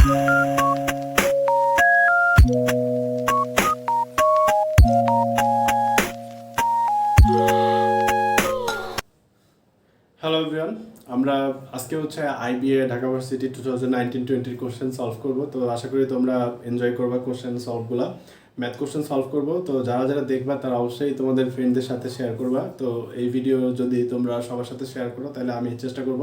Hello everyone, আমরা আজকে হচ্ছে IBA Dhaka varsity 2019-20 question solve করব। তো আশা করি তোমরা এনজয় করবা কোশ্চেন সলভগুলো। ম্যাথ কোশ্চেন সলভ করব, তো যারা যারা দেখবা তারা অবশ্যই তোমাদের ফ্রেন্ডদের সাথে শেয়ার করবা। তো এই ভিডিও যদি তোমরা সবার সাথে শেয়ার করো তাহলে আমি চেষ্টা করব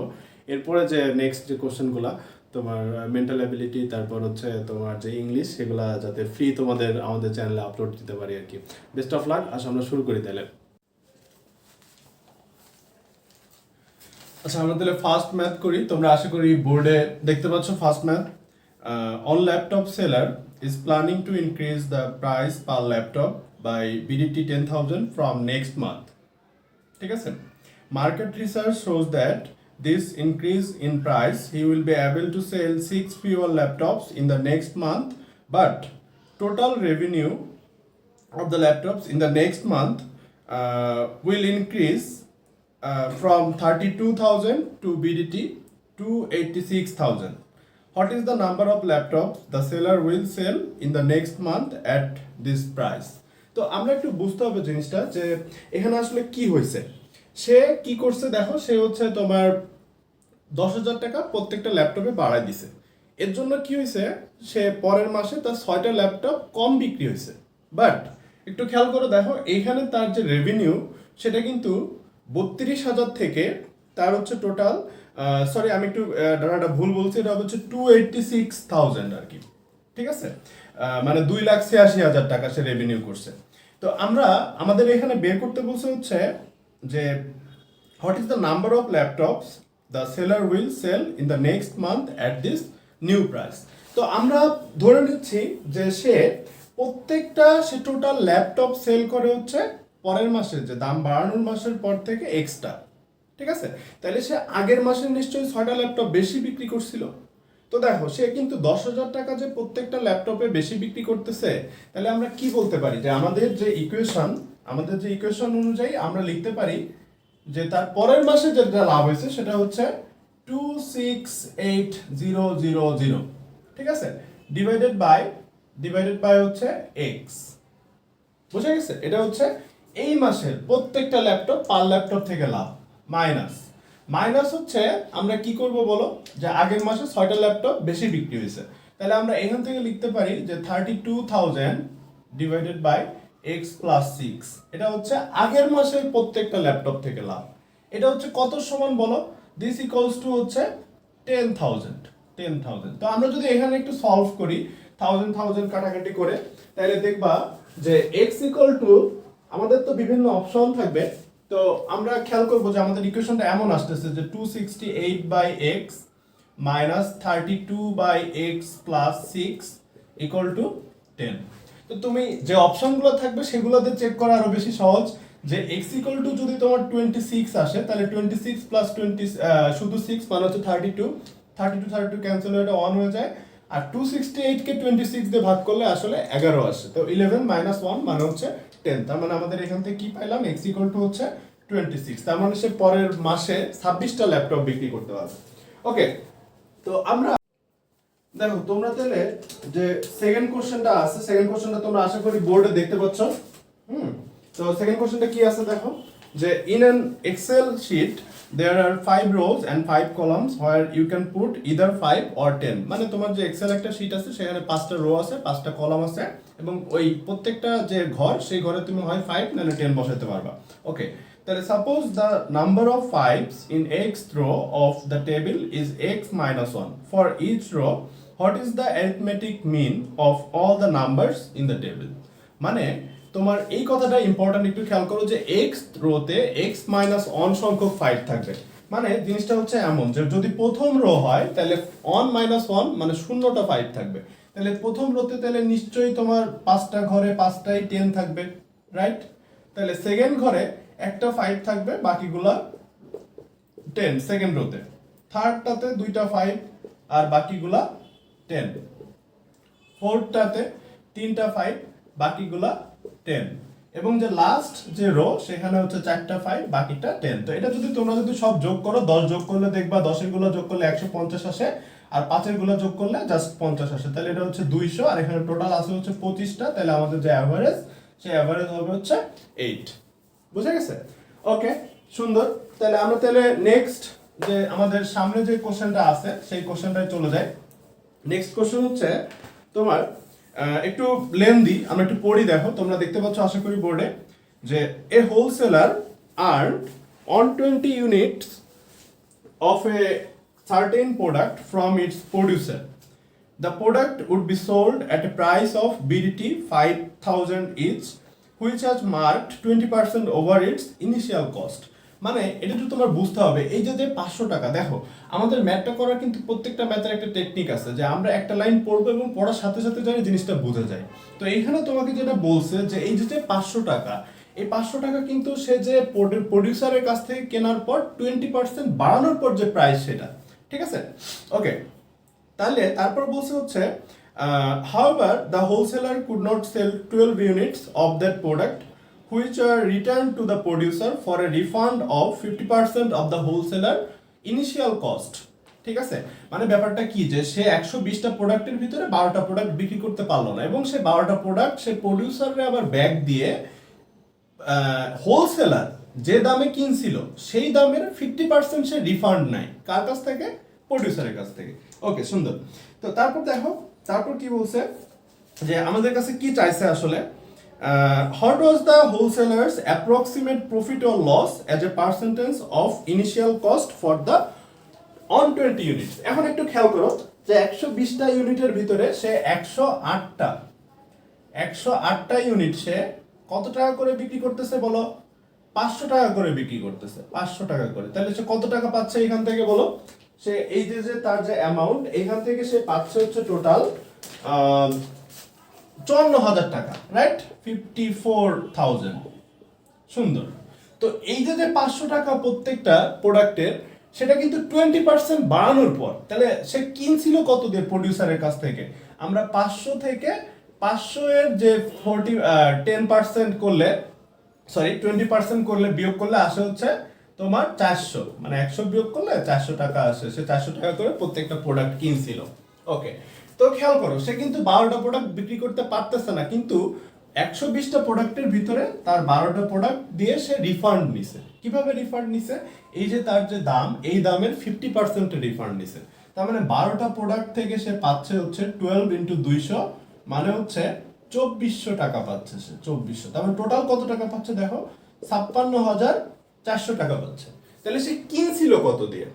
এরপরে যে নেক্সট যে কোশ্চেনগুলো তোমার মেন্টাল অ্যাবিলিটি, তারপর হচ্ছে তোমার যে ইংলিশ, সেগুলা যাতে ফ্রি তোমাদের আমাদের চ্যানেলে আপলোড দিতে পারি আর কি। Best of luck. আসলে আমরা শুরু করি তাহলে। আচ্ছা, আমরা তাহলে ফার্স্ট ম্যাথ করি। তোমরা আশা করি বোর্ডে দেখতে পাচ্ছ first math. On laptop seller is planning to increase the price per laptop by BDT 10,000 from next month. ঠিক আছে, market research shows that this increase in price he will be able to sell 6 fewer laptops in the next month, but total revenue of the laptops in the next month will increase from 32,000 to BDT to 86,000. What is the number of laptops the seller will sell in the next month at this price? তো আমরা একটু বুঝতে হবে জিনিসটা যে এখানে আসলে কি হয়েছে। সে কি করছে দেখো, সে হচ্ছে তোমার 10,000 টাকা প্রত্যেকটা ল্যাপটপে বাড়াই দিছে। এর জন্য কি হয়েছে, সে পরের মাসে তার 6টা ল্যাপটপ কম বিক্রি হয়েছে। বাট একটু খেয়াল করে দেখো, এখানে তার যে রেভিনিউ সেটা কিন্তু 32,000 থেকে তার হচ্ছে টোটাল, সরি আমি একটু ডাটাটা ভুল বলছি, এটা হচ্ছে 286,000 আর কি। ঠিক আছে, মানে 2,86,000 টাকা সে রেভিনিউ করছে। তো আমরা আমাদের এখানে বের করতে বলছে হচ্ছে যে what is the number of laptops the seller will sell in the next month at this new price. তো আমরা ধরে নিচ্ছি যে সে প্রত্যেকটা সে টোটাল ল্যাপটপ সেল করে হচ্ছে পরের মাসে যে দাম বাড়ানোর মাসের পর থেকে এক্সট্রা। ঠিক আছে, তাহলে সে আগের মাসে নিশ্চয়ই 6টা ল্যাপটপ বেশি বিক্রি করছিল। তো দেখো, সে কিন্তু 10,000 টাকা যে প্রত্যেকটা ল্যাপটপে বেশি বিক্রি করতেছে, তাহলে আমরা কি বলতে পারি যে আমাদের যে ইকুয়েশন অনুযায়ী আমরা লিখতে পারি যে তার পরের মাসে যেটা লাভ হয়েছে সেটা হচ্ছে 268,000। ঠিক আছে, ডিভাইডেড বাই হচ্ছে এক্স। বুঝা গেছে? এটা হচ্ছে এই মাসের প্রত্যেকটা ল্যাপটপ পার ল্যাপটপ থেকে লাভ, মাইনাস হচ্ছে আমরা কি করব বলো, যে আগের মাসে 6টা ল্যাপটপ বেশি বিক্রি হয়েছে। তাহলে আমরা এখান থেকে লিখতে পারি যে 32,000 ডিভাইডেড বাই এক্স প্লাস 6। এটা হচ্ছে আগের মাসের প্রত্যেকটা ল্যাপটপ থেকে লাভ। এটা হচ্ছে কত সমান বলো, দিস ইকুয়ালস টু হচ্ছে 10,000। তো আমরা যদি এখানে একটু সলভ করি 1000 কাটাকাটি করে, তাহলে দেখবা যে এক্স ইকুয়াল টু, আমাদের তো বিভিন্ন অপশন থাকবে। তো আমরা খেয়াল করবো যে আমাদের ইকুয়েশনটা এমন আসতেছে যে 268 by X minus 32 by X plus 6 equal to 10। তো তুমি যে অপশনগুলো থাকবে সেগুলোতে চেক করা আরো বেশি সহজ। যে x ইকুয়াল টু যদি তোমার 26 আসে, তাহলে 26 প্লাস 20 শুধু 6 মানে হচ্ছে 32 ক্যান্সেল হয়ে 1 হয়ে যায়। আর 268 কে 26 দিয়ে ভাগ করলে আসলে 11 আসে। তো 11 মাইনাস 1 মানে হচ্ছে 10। তার মানে আমাদের এখান থেকে কি পাইলাম, x ইকুয়াল টু হচ্ছে 26। তার মানে সে পরের মাসে 26টা ল্যাপটপ বিক্রি করতে পারবে। ওকে, তো আমরা দেখো তোমরা তাহলে যে সেকেন্ড কোশ্চেনটা আছে, সেকেন্ড কোশ্চেনটা তোমরা আশা করি বোর্ডে দেখতে পাচ্ছ। তো সেকেন্ড কোশ্চেনটা কি আছে দেখো, যে in an Excel sheet there are 5 rows and 5 columns where you can put either 5 or 10। মানে তোমার যে এক্সেল একটা শিট আছে, সেখানে 5টা রো আছে, 5টা কলাম আছে, এবং ওই প্রত্যেকটা যে ঘর, সেই ঘরে তুমি হয় 5 নাহলে 10 বসাতে পারবা। ওকে, তাহলে suppose the number of 5s in x row of the table is x minus 1 for each row, what is the arithmetic mean of all the numbers in the table? মানে তোমার এই কথাটা ইম্পর্টেন্ট, একটু খেয়াল করো যে এক্স রোতে এক্স মাইনাস 1 সংখ্যক 5 থাকবে। মানে জিনিসটা হচ্ছে এমন যে যদি প্রথম রো হয় তাহলে 1 মাইনাস 1 মানে শূন্যটা 5 থাকবে। তাহলে প্রথম রোতে তাহলে নিশ্চয়ই তোমার 5টা ঘরে 5টাই 10 থাকবে, রাইট? তাহলে সেকেন্ড ঘরে একটা 5 থাকবে, বাকিগুলা 10 সেকেন্ড রোতে। থার্ডটাতে 2টা 5 আর বাকিগুলা 10। ফোর্থটাতে 3টা 5 বাকিগুলা 10, এবং যে লাস্ট যে রো সেখানে হচ্ছে 4টা 5 বাকিটা 10। তো এটা যদি তোমরা যদি সব যোগ করো, 10 যোগ করলে দেখবা 10 এর গুলো যোগ করলে 150 আসে, আর 5 গুলো যোগ করলে জাস্ট 50 আসে, তাহলে এটা হচ্ছে 200, আর এখানে টোটাল আছে হচ্ছে 25টা, তাহলে আমাদের যে অ্যাভারেজ সেই অ্যাভারেজ হবে হচ্ছে 8। বুঝা গেছে? ওকে, সুন্দর। তাহলে আমরা নেক্সট যে আমাদের সামনে যে কোশ্চেনটা আছে সেই কোশ্চেনটায় চলে যাই। নেক্সট কোশ্চেন হচ্ছে তোমার একটু লেন্দি, আমরা একটু পড়ি, দেখো তোমরা দেখতে পাচ্ছ আশা করি বোর্ডে, যে এ wholesaler earn on 20 units of a certain product from its producer. The product would be sold at a price of BDT 5,000 each, which has marked 20% over its initial cost. মানে এটা তো তোমার বুঝতে হবে, এই যে যে 500 টাকা, দেখো আমাদের ম্যাথটা করার কিন্তু প্রত্যেকটা ম্যাথের একটা টেকনিক আছে, যে আমরা একটা লাইন পড়বো এবং পড়ার সাথে সাথে জানি জিনিসটা বোঝা যায়। তো এইখানে তোমাকে যেটা বলছে যে এই যে যে 500 টাকা, এই 500 টাকা কিন্তু সে যে প্রডিউসারের কাছ থেকে কেনার পর 20% বাড়ানোর পর যে প্রাইস সেটা, ঠিক আছে? ওকে, তাহলে তারপর বলছে হচ্ছে however the wholesaler could not sell 12 units of that product which are returned to the producer for a refund of 50% of the wholesaler initial cost। ঠিক আছে, মানে ব্যাপারটা কি, যে সে 120টা প্রোডাক্টের ভিতরে 12টা প্রোডাক্ট বিক্রি করতে পারলো না, এবং সে 12টা প্রোডাক্ট সে প্রডিউসারে আবার ব্যাক দিয়ে হোলসেলার যে দামে কিনছিল সেই দামের 50% সে রিফান্ড নেয়। কার কাছ থেকে? প্রডিউসারের কাছ থেকে। ওকে, সুন্দর। তো তারপর দেখো, তারপর কি বলছে, যে আমাদের কাছে কি চাইছে আসলে, what was the wholesaler's approximate profit or loss as a percentage of initial cost for the on 20 units। এখন একটু খেয়াল করো যে 120টা ইউনিটের ভিতরে সে 108টা ইউনিট সে কত টাকা করে বিক্রি করতেছে বলো? 500 টাকা করে বিক্রি করতেছে, 500 টাকা করে। তাহলে সে কত টাকা পাচ্ছে এখান থেকে বলো? সে এই যে যে তার যে অ্যামাউন্ট, এখান থেকে সে পাচ্ছে হচ্ছে টোটাল 54,000 টাকা, রাইট? 54,000। সুন্দর। তো এই যে যে 500 টাকা প্রত্যেকটা প্রোডাক্টের, সেটা কিন্তু 20% বাড়ানোর পর, তাহলে সে কিনছিল কত দিয়ে প্রডিউসারের কাছ থেকে? আমরা 500 থেকে 500 এর যে 10% করলে, সরি 20% করলে, বিয়োগ করলে আসে হচ্ছে তোমার 400, মানে 100 বিয়োগ করলে 400 টাকা আসে। সে 400 টাকা করে প্রত্যেকটা প্রোডাক্ট কিনছিল। ওকে, তো খেয়াল করো, সে কিন্তু 12টা প্রোডাক্ট বিক্রি করতে পারতেছে না, কিন্তু 120টা প্রোডাক্টের ভিতরে তার 12টা প্রোডাক্ট দিয়ে সে রিফান্ড নিছে। কিভাবে রিফান্ড নিছে? এই যে তার যে দাম, এই দামের 50% রিফান্ড নিছে। তার মানে 12টা প্রোডাক্ট থেকে সে পাচ্ছে হচ্ছে 12 ইন্টু 200, মানে হচ্ছে 2400 টাকা পাচ্ছে সে, 2400। তার মানে টোটাল কত টাকা পাচ্ছে দেখো? 56,400 টাকা পাচ্ছে। তাহলে সে কিনছিল কত দিয়ে?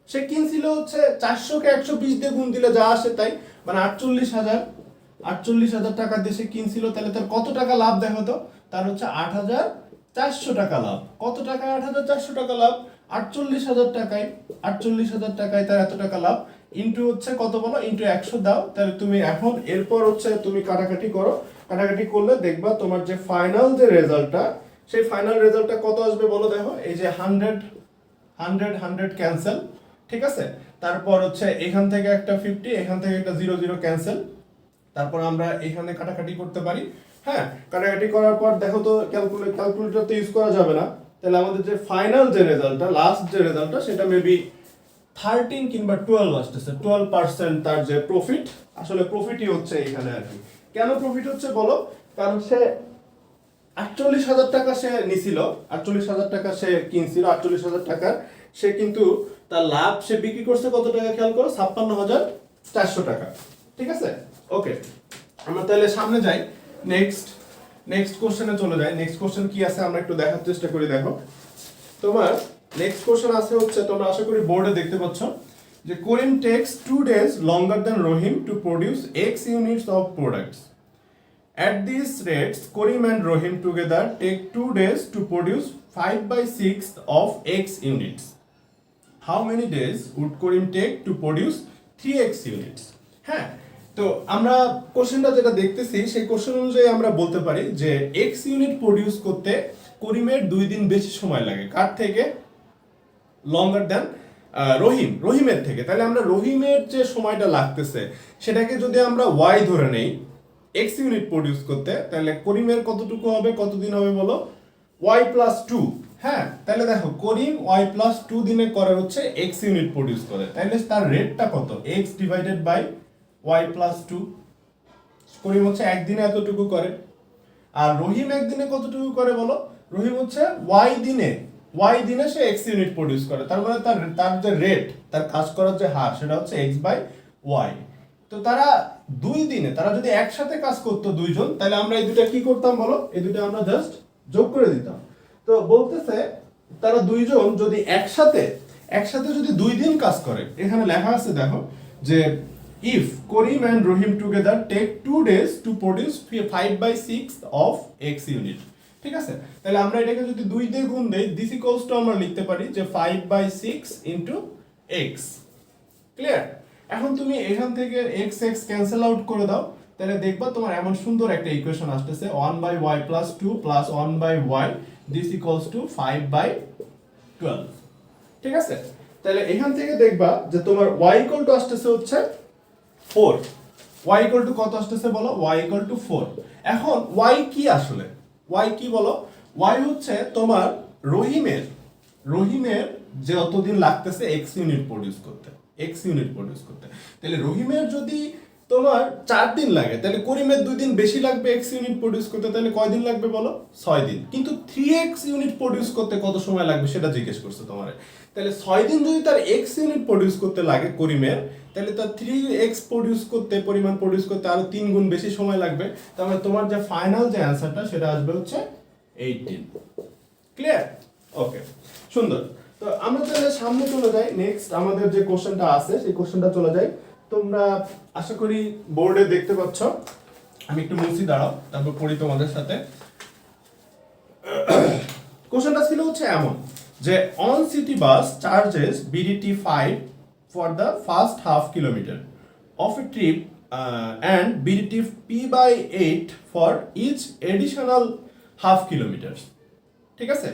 সে কিনছিল হচ্ছে 400কে 120 দিয়ে গুণ দিলে যা আসে তাই, মানে 48,000 টাকা দিয়ে সে কিনছিল। তাহলে তার কত টাকা লাভ দেখো তো? তার হচ্ছে 8,400 টাকা লাভ। কত টাকা 8,400 টাকা লাভ? 48,000 টাকায়, 48,000 টাকায় তার এত টাকা লাভ। ইন্টু হচ্ছে কত বলো? ইন্টু 100 দাও। তাহলে তুমি এখন এরপর হচ্ছে তুমি কাটাকাটি করো, কাটাকাটি করলে দেখবা তোমার যে ফাইনাল যে রেজাল্টটা, সেই ফাইনাল রেজাল্টটা কত আসবে বলো দেখো? এই যে 100 ক্যান্সেল, ঠিক আছে? তারপর হচ্ছে এখান থেকে একটা 50, এখান থেকে একটা 0 ক্যান্সেল। তারপর আমরা এখানে কাটাকাটি করতে পারি। হ্যাঁ, কাটাকাটি করার পর দেখো তো, ক্যালকুলেটর তো ইউজ করা যাবে না। তাহলে আমাদের যে ফাইনাল যে রেজাল্টটা, লাস্ট যে রেজাল্টটা, সেটা মেবি 13 কিংবা 12 আসতেছে। 12% তার যে প্রফিট, আসলে প্রফিটই হচ্ছে এখানে আর কি। কেন প্রফিট হচ্ছে বলো? কারণ সে 48,000 টাকা সে নিছিল, 48,000 টাকা সে কিনছিল, 48,000 টাকার সে কিন্তু তার লাভ সে বিক্রি করছে কত টাকা খেয়াল করো? 56,400 টাকা। ঠিক আছে? ওকে, আমরা তাহলে সামনে যাই, নেক্সট কোশ্চেনে চলে যাই। নেক্সট কোশ্চেন কি আছে আমরা একটু দেখার চেষ্টা করি। দেখো তোমার নেক্সট কোশ্চেন আছে হচ্ছে, তোমরা আশা করি বোর্ডে দেখতে পাচ্ছ, যে Karim takes 2 days longer than Rahim to produce X units of products. At these rates, Korim and Rohim together take 2 days to produce 5/6 of X units. How many days would Korim take to produce 3X units? হ্যাঁ, তো আমরা কোশ্চেনটা যেটা দেখতেছি, সেই question অনুযায়ী আমরা বলতে পারি যে X ইউনিট প্রডিউস করতে করিমের 2 দিন বেশি সময় লাগে। কার থেকে? লঙ্গার দ্যান রহিমের থেকে। তাহলে আমরা রহিমের যে সময়টা লাগতেছে সেটাকে যদি আমরা Y ধরে নেই X ইউনিট প্রডিউস করতে, তাহলে করিমের কতটুকু হবে, কতদিন হবে বলো? Y+2, হ্যাঁ, তাহলে দেখো করিম y+2 দিনে করে হচ্ছে x ইউনিট প্রডিউস করে, তাহলে তার রেটটা কত, x ডিভাইডেড বাই y+2। করিম হচ্ছে একদিনে এতটুকু করে, আর রহিম একদিনে কতটুকু করে বলো, রহিম হচ্ছে y দিনে সে x ইউনিট প্রডিউস করে, তার মানে তার যে রেট, তার কাজ করার যে হার, সেটা হচ্ছে x/y। তো তারা 2 দিনে, তারা যদি একসাথে কাজ করতো দুইজন, তাহলে আমরা এই দুটো কি করতাম বলো, এই দুটো আমরা জাস্ট যোগ করে দিতাম। তো বলতেছে তারা দুইজন যদি একসাথে একসাথে যদি 2 দিন কাজ করে, এখানে লেখা আছে দেখো যে if Karim and Rahim together take 2 days to produce 5/6 of x unit, ঠিক আছে, তাহলে আমরা এটাকে যদি 2 দিয়ে গুণ দেই, this equals to আমরা লিখতে পারি যে 5/6 into x। ক্লিয়ার? এখন তুমি এখান থেকে x x ক্যান্সেল আউট করে দাও, তাহলে দেখবা তোমার এমন সুন্দর একটা ইকুয়েশন আসতেছে 1/y+2 plus 1/y, this equals to 5/12। ঠিক আছে, তাহলে এখান থেকে দেখবা যে তোমার y equal to আসতেছে হচ্ছে 4। y equal to কত আসতেছে বলো, y equal to 4। এখন y কি আসলে, y কি বলো, y হচ্ছে তোমার রহিমের যে অতদিন লাগতেছে x ইউনিট প্রডিউস করতে, তাহলে রহিমের যদি তোমার 4 দিন লাগে, তাহলে করিমের 2 দিন বেশি লাগবে x ইউনিট প্রডিউস করতে, তাহলে কয় দিন লাগবে বলো, 6 দিন। কিন্তু 3x ইউনিট প্রডিউস করতে কত সময় লাগবে সেটা জিজ্ঞেস করছে তোমারে, তাহলে 6 দিন যদি তার x ইউনিট প্রডিউস করতে লাগে করিমের, তাহলে তার 3x পরিমাণ প্রডিউস করতে আরো 3 গুণ বেশি সময় লাগবে, তাহলে তোমার যে ফাইনাল যে অ্যানসারটা সেটা আসবে হচ্ছে 18। ক্লিয়ার? ওকে, সুন্দর। তো আমরা তাহলে সামনে চলে যাই, নেক্সট আমাদের যে কোশ্চেনটা আছে সেই কোশ্চেনটা চলে যাই। তোমরা আশা করি বোর্ডে দেখতে পাচ্ছ, আমি একটু মুছি, দাঁড়াও তারপর পড়ি তোমাদের সাথে। কোশ্চেনটা ছিল হচ্ছে এমন যে on city bus charges BDT 5 for the first half kilometer of a trip and BDT P/8 for each additional half kilometers। ঠিক আছে,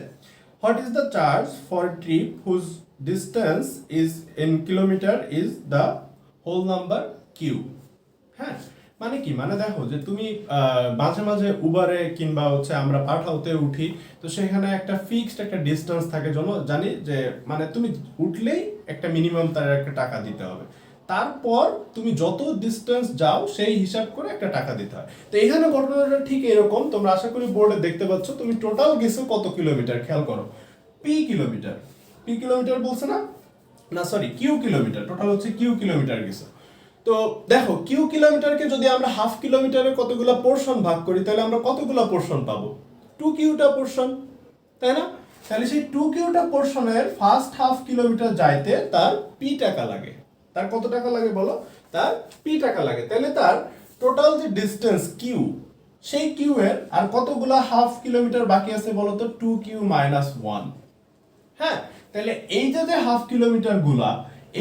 what is the charge for a trip whose distance is in kilometer is the whole number q। হ্যাঁ, মানে কি, মানে দেখো যে তুমি মাঝে মাঝে উবারে কিংবা হচ্ছে আমরা পাঠাওতে উঠি, তো সেখানে একটা ফিক্সড একটা ডিস্টেন্স থাকে, জানি যে মানে তুমি উঠলেই একটা মিনিমাম তার একটা টাকা দিতে হবে, তারপর তুমি যত ডিস্টেন্স যাও সেই হিসাব করে একটা টাকা দিতে হয়। তো এখানে ঘটনাটা ঠিক এরকম, তোমরা আশা করি বোর্ডে দেখতে পাচ্ছ, তুমি টোটাল গেছো কত কিলোমিটার, খেয়াল করো, পি কিলোমিটার বলছে না, না সরি কিউ কিলোমিটার, টোটাল হচ্ছে কিউ কিলোমিটার গেছো। তো দেখো কিউ কিলোমিটারকে যদি আমরা হাফ কিলোমিটারের কতগুলো পোরশন ভাগ করি, তাহলে আমরা কতগুলো পোরশন পাবো, 2 কিউটা পোরশন, তাই না? তাহলে সেই 2 কিউটা পোরশনের ফার্স্ট হাফ কিলোমিটার যাইতে তার পি টাকা লাগে। তার কত টাকা লাগে বলো, তার পি টাকা লাগে। তাহলে তার টোটাল যে ডিসটেন্স কিউ, সেই কিউ এর আর কতগুলো হাফ কিলোমিটার বাকি আছে বলো তো, 2q - 1। হ্যাঁ, তাহলে এই যে হাফ কিলোমিটার গুলা,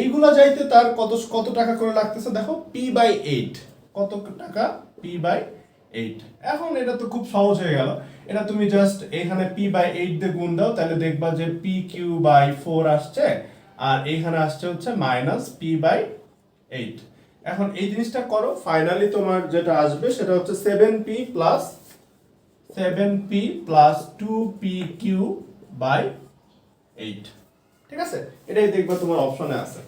এইগুলা যাইতে তার কত টাকা করে লাগতেছে দেখো, p/8। কত টাকা, p/8। এখন এটা তো খুব সহজ হয়ে গেল, এটা তুমি জাস্ট এখানে p/8 দিয়ে গুণ দাও, তাহলে দেখবা যে pq/4 আসছে, আর এইখানে আসছে হচ্ছে -p/8। এখন এই জিনিসটা করো, ফাইনালি তোমার যেটা আসবে সেটা হচ্ছে 7p plus 2pq/8। ঠিক আছে, এটাই দেখবা তোমার অপশনে আছে।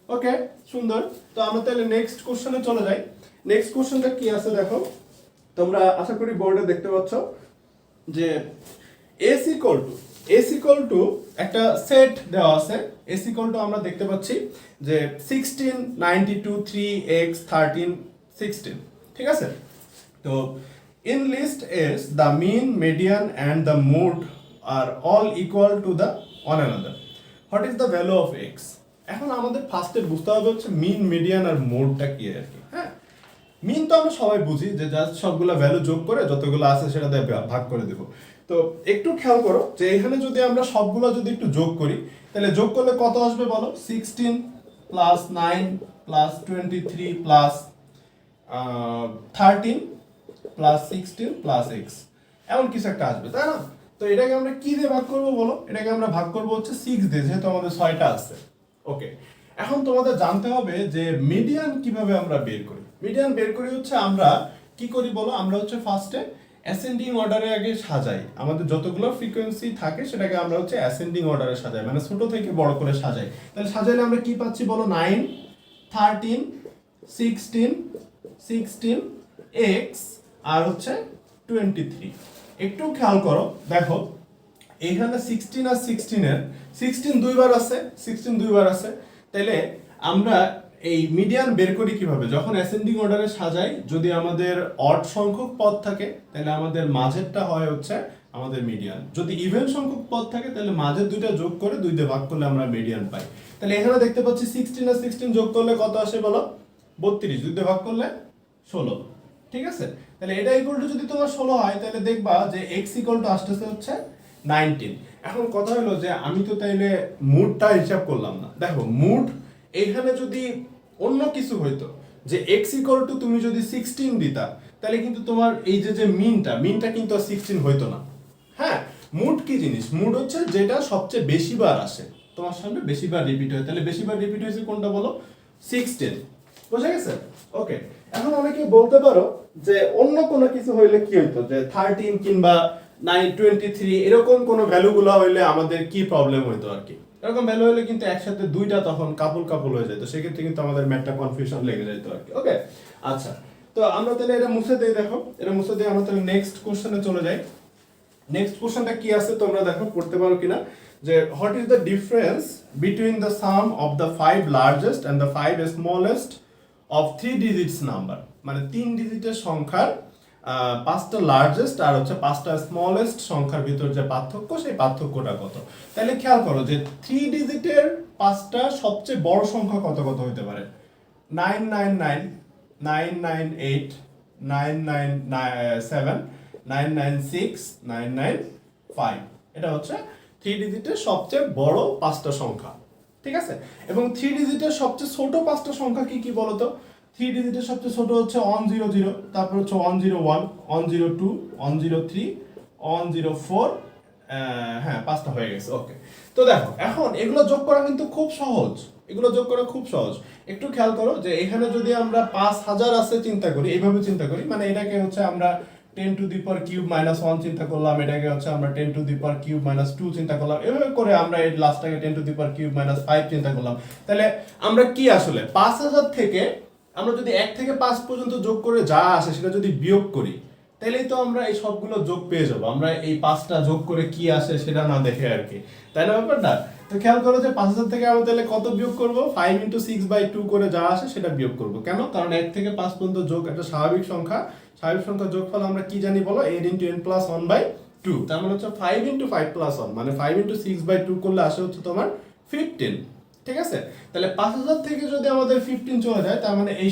ওকে, সুন্দর। তো আমরা তাহলে নেক্সট কোশ্চেনে চলে যাই। নেক্সট কোশ্চেনটা কি আছে দেখো, তোমরা আশা করি বোর্ডে দেখতে পাচ্ছ যে s equal to একটা সেট দেওয়া আছে। s equal to আমরা দেখতে পাচ্ছি যে 16, 92, 3x, 13, 16। ঠিক আছে, তো in list S the mean, median and the mode are all equal to the one another. What is the value of x? এখন আমাদের ফার্স্টে বুঝতে হবে হচ্ছে মিন, মিডিয়ান আর মোডটা কি আর কি। হ্যাঁ, মিন তো আমরা সবাই বুঝি যে জাস্ট সবগুলো ভ্যালু যোগ করে যতগুলো আছে সেটা দিয়ে ভাগ করে দেব। তো একটু খেয়াল করো যে এখানে যদি আমরা সবগুলো যদি একটু যোগ করি, তাহলে যোগ করলে কত আসবে বলো, 16 plus 9 plus 23 plus 13 plus 16 plus x, এমন কিছু একটা আসবে, তাই না? তো এটাকে আমরা কি দিয়ে ভাগ করবো বলো, এটাকে আমরা ভাগ করবো হচ্ছে 6 দিয়ে, যেহেতু আমাদের 6টা আছে। ওকে, এখন তোমাদের জানতে হবে যে মিডিয়ান কিভাবে আমরা বের করি। মিডিয়ান বের করি হচ্ছে আমরা কি করি বলো, আমরা হচ্ছে ফার্স্টে অ্যাসেন্ডিং অর্ডারে আগে সাজাই, আমাদের যতগুলো ফ্রিকোয়েন্সি থাকে সেটাকে আমরা হচ্ছে অ্যাসেন্ডিং অর্ডারে সাজাই, মানে ছোট থেকে বড় করে সাজাই। তাহলে সাজাইলে আমরা কি পাচ্ছি বলো? 9, 13, 16, 16 এক্স আর হচ্ছে 23। একটু খেয়াল করো, দেখো এইখানে 16 আর 16 এর 16 দুইবার আছে, 16 দুইবার আছে। তাহলে আমরা এই মিডিয়ান বের করি কিভাবে? যখন অ্যাসেন্ডিং অর্ডারে সাজাই, যদি আমাদের অড সংখ্যক পদ থাকে তাহলে আমাদের মাঝেরটা হয় হচ্ছে আমাদের মিডিয়ান। যদি ইভেন সংখ্যক পদ থাকে তাহলে মাঝের দুইটা যোগ করে 2 দিয়ে ভাগ করলে আমরা মিডিয়ান পাই। তাহলে এখানে দেখতে পাচ্ছি 16 আর 16 যোগ করলে কত আসে বলো? 32, 2 দিয়ে ভাগ করলে 16। ঠিক আছে, তাহলে এটা ইকুয়াল টু যদি তোমার 16 হয় তাহলে দেখবা যে x ইকুয়াল টু আসতেছে হচ্ছে 19। এখন কথা হলো যে আমি তো তাইলে মুডটা হিসাব করলাম না। দেখো মুড এইখানে যদি অন্য কিছু হইতো, যে x ইকুয়াল টু তুমি যদি 16 দিতা, তাহলে কিন্তু তোমার এই যে মিনটা কিন্তু আর 16 হইতো না। হ্যাঁ, মুড কি জিনিস? মুড হচ্ছে যেটা সবচেয়ে বেশিবার আসে তোমার সামনে, বেশিবার রিপিট হয়। তাহলে বেশিবার রিপিট হয়েছে কোনটা বলো? 16। বুঝা গেছে? ওকে, এখন অনেকে বলতে পারো যে অন্য কোনো কিছু হইলে কি হইতো, যে 13 কিংবা 9, 23 এরকম কোনো ভ্যালুগুলো হইলে আমাদের কি প্রবলেম হইতো আর কি। এরকম ভ্যালু হলে কিন্তু একসাথে দুইটা তখন কাপল হয়ে যেত, সেক্ষেত্রে কিন্তু আমাদের ম্যাথটা কনফিউশন লেগে যেত আর কি। ওকে, আচ্ছা, তো আমরা তাহলে এটা মুছে দেই। দেখো এটা মুছে দিয়ে আমরা তাহলে নেক্সট কোশ্চেনে চলে যাই। নেক্সট কোশ্চেনটা কি আছে তোমরা দেখো, পড়তে পারো কিনা, যে what is the difference between the sum of the 5 largest and the 5 smallest of 3 digits number. মানে 3 ডিজিটের সংখ্যার 5টা লার্জেস্ট আর হচ্ছে 5টা স্মলেস্ট সংখ্যার ভিতর যে পার্থক্য, সেই পার্থক্যটা কত। তাহলে খেয়াল করো যে 3 ডিজিটের 5টা সবচেয়ে বড় সংখ্যা কত কত হতে পারে? 999, 998, 997, 996, 995। এটা হচ্ছে 3 ডিজিটের সবচেয়ে বড় 5টা সংখ্যা। ঠিক আছে, এবং 3 ডিজিটের সবচেয়ে ছোট 5টা সংখ্যা কি কি বলতো? 3 ডিজিটের সবচেয়ে ছোট হচ্ছে 100, তারপর হচ্ছে 101, 102, 103, 104। হ্যাঁ, 5টা হয়ে গেছে। ওকে, তো দেখো এখন এগুলো যোগ করা কিন্তু খুব সহজ, এগুলো যোগ করা খুব সহজ। একটু খেয়াল করো যে এখানে যদি আমরা 5000 আছে চিন্তা করি, এইভাবে চিন্তা করি, মানে এটাকে হচ্ছে আমরা 10 to the power cube minus 1 চিন্তা করলাম, এটাকে হচ্ছে আমরা 10 to the power cube minus 2 চিন্তা করলাম, এভাবে করে আমরা এই লাস্টটাকে 10 to the power cube minus 5 চিন্তা করলাম। তাহলে আমরা কি আসলে 5000 থেকে আমরা যদি 1 থেকে 5 পর্যন্ত যোগ করে যা আসে সেটা যদি বিয়োগ করি, তাহলেই তো আমরা এই সবগুলো যোগ পেয়ে যাবো। আমরা এই 5টা যোগ করে কি আসে সেটা না দেখে আর কি, তাই না ব্যাপারটা? তো খেয়াল করো যে 5000 থেকে আমরা তাহলে কত বিয়োগ করবো? 5 × 6/2 করে যা আসে সেটা বিয়োগ করবো। কেন? কারণ 1 থেকে 5 পর্যন্ত যোগ একটা স্বাভাবিক সংখ্যা, স্বাভাবিক সংখ্যা যোগফল আমরা কি জানি বলো? 8 × n + 1/2। তার মানে হচ্ছে 5 × 5 + 1, মানে 5 × 6/2 করলে আসে হচ্ছে তোমার 15। ঠিক আছে, তাহলে 5000 থেকে যদি আমাদের 15 চলে যায়, তার মানে এই